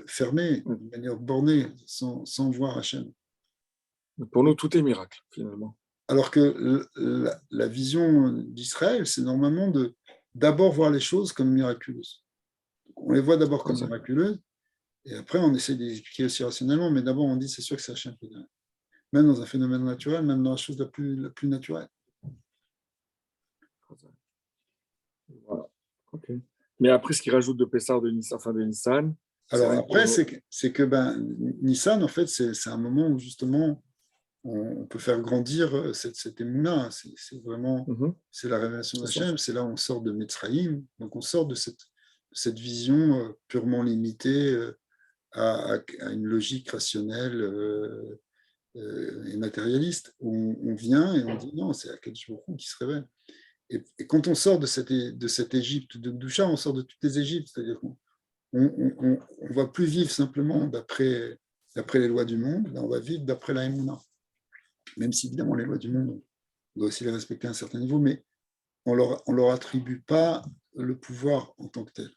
Speaker 1: fermée, d'une manière bornée, sans voir Hachem.
Speaker 2: Pour nous, tout est miracle, finalement.
Speaker 1: Alors que la vision d'Israël, c'est normalement d'abord voir les choses comme miraculeuses. On les voit d'abord comme miraculeuses, et après on essaie de les expliquer aussi rationnellement, mais d'abord on dit c'est sûr que c'est Hachem. Même dans un phénomène naturel, même dans la chose la plus naturelle.
Speaker 2: Voilà. Okay. Mais après, ce qu'il rajoute de Pessar de Nissan.
Speaker 1: Alors après, c'est que Nissan, en fait, c'est un moment où justement on peut faire grandir cette émouna. C'est vraiment c'est la révélation d'Hachem. C'est là où on sort de Mitzrayim. Donc on sort de cette vision purement limitée à une logique rationnelle et matérialiste. Où on vient et on dit non, c'est Akadosh Baruch Hu qui se révèle. Et quand on sort de cette Égypte de Gdoucha, on sort de toutes les Égyptes, c'est-à-dire qu'on ne va plus vivre simplement d'après les lois du monde, là on va vivre d'après la Emouna. Même si évidemment les lois du monde, on doit aussi les respecter à un certain niveau, mais on leur attribue pas le pouvoir en tant que tel.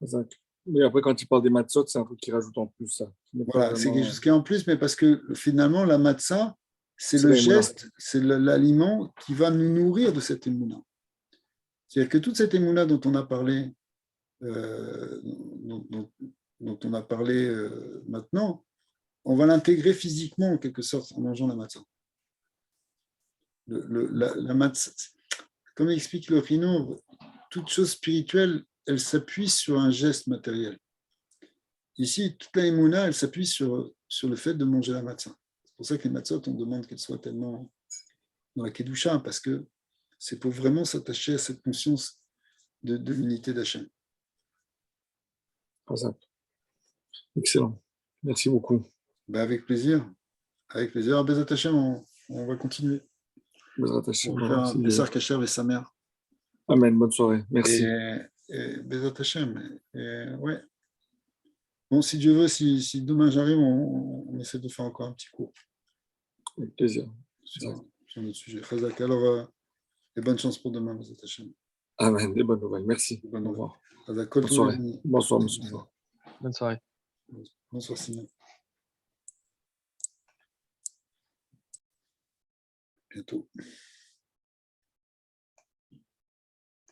Speaker 2: Exact. Mais après, quand il parle des matzot, c'est un truc qui rajoute en plus ça.
Speaker 1: Voilà, c'est quelque chose qui est en plus, mais parce que finalement, la matzah, c'est
Speaker 2: C'est
Speaker 1: le
Speaker 2: la émouna.
Speaker 1: geste, c'est l'aliment qui va nous nourrir de cette émouna. C'est-à-dire que toute cette émouna dont on a parlé, dont on a parlé maintenant, on va l'intégrer physiquement en quelque sorte en mangeant la matzah. La matzah, comme explique le Rino, toute chose spirituelle, elle s'appuie sur un geste matériel. Ici, toute la émouna, elle s'appuie sur le fait de manger la matzah. C'est pour ça que les matzot, on demande qu'elles soient tellement dans la kedusha, parce que c'est pour vraiment s'attacher à cette conscience de l'unité d'Hachem.
Speaker 2: Exact. Excellent. Merci beaucoup.
Speaker 1: Ben avec plaisir. Avec plaisir. Alors, Bezat Hachem, on va continuer.
Speaker 2: Bezrat Hashem.
Speaker 1: On va faire un Pessar Kacher et sa mère.
Speaker 2: Amen. Bonne soirée. Merci.
Speaker 1: Et Bezat Hachem. Ouais. Bon, si Dieu veut, si demain j'arrive, on essaie de faire encore un petit cours.
Speaker 2: Avec plaisir.
Speaker 1: Sur notre sujet. Chazak. Alors, et bonne chance pour demain, Bezat Hachem.
Speaker 2: Amen. Des bonnes nouvelles. Merci.
Speaker 1: Au revoir.
Speaker 2: Bonne soirée. Bonsoir, monsieur.
Speaker 3: Bonne soirée.
Speaker 1: Bonsoir, Simon. Bientôt.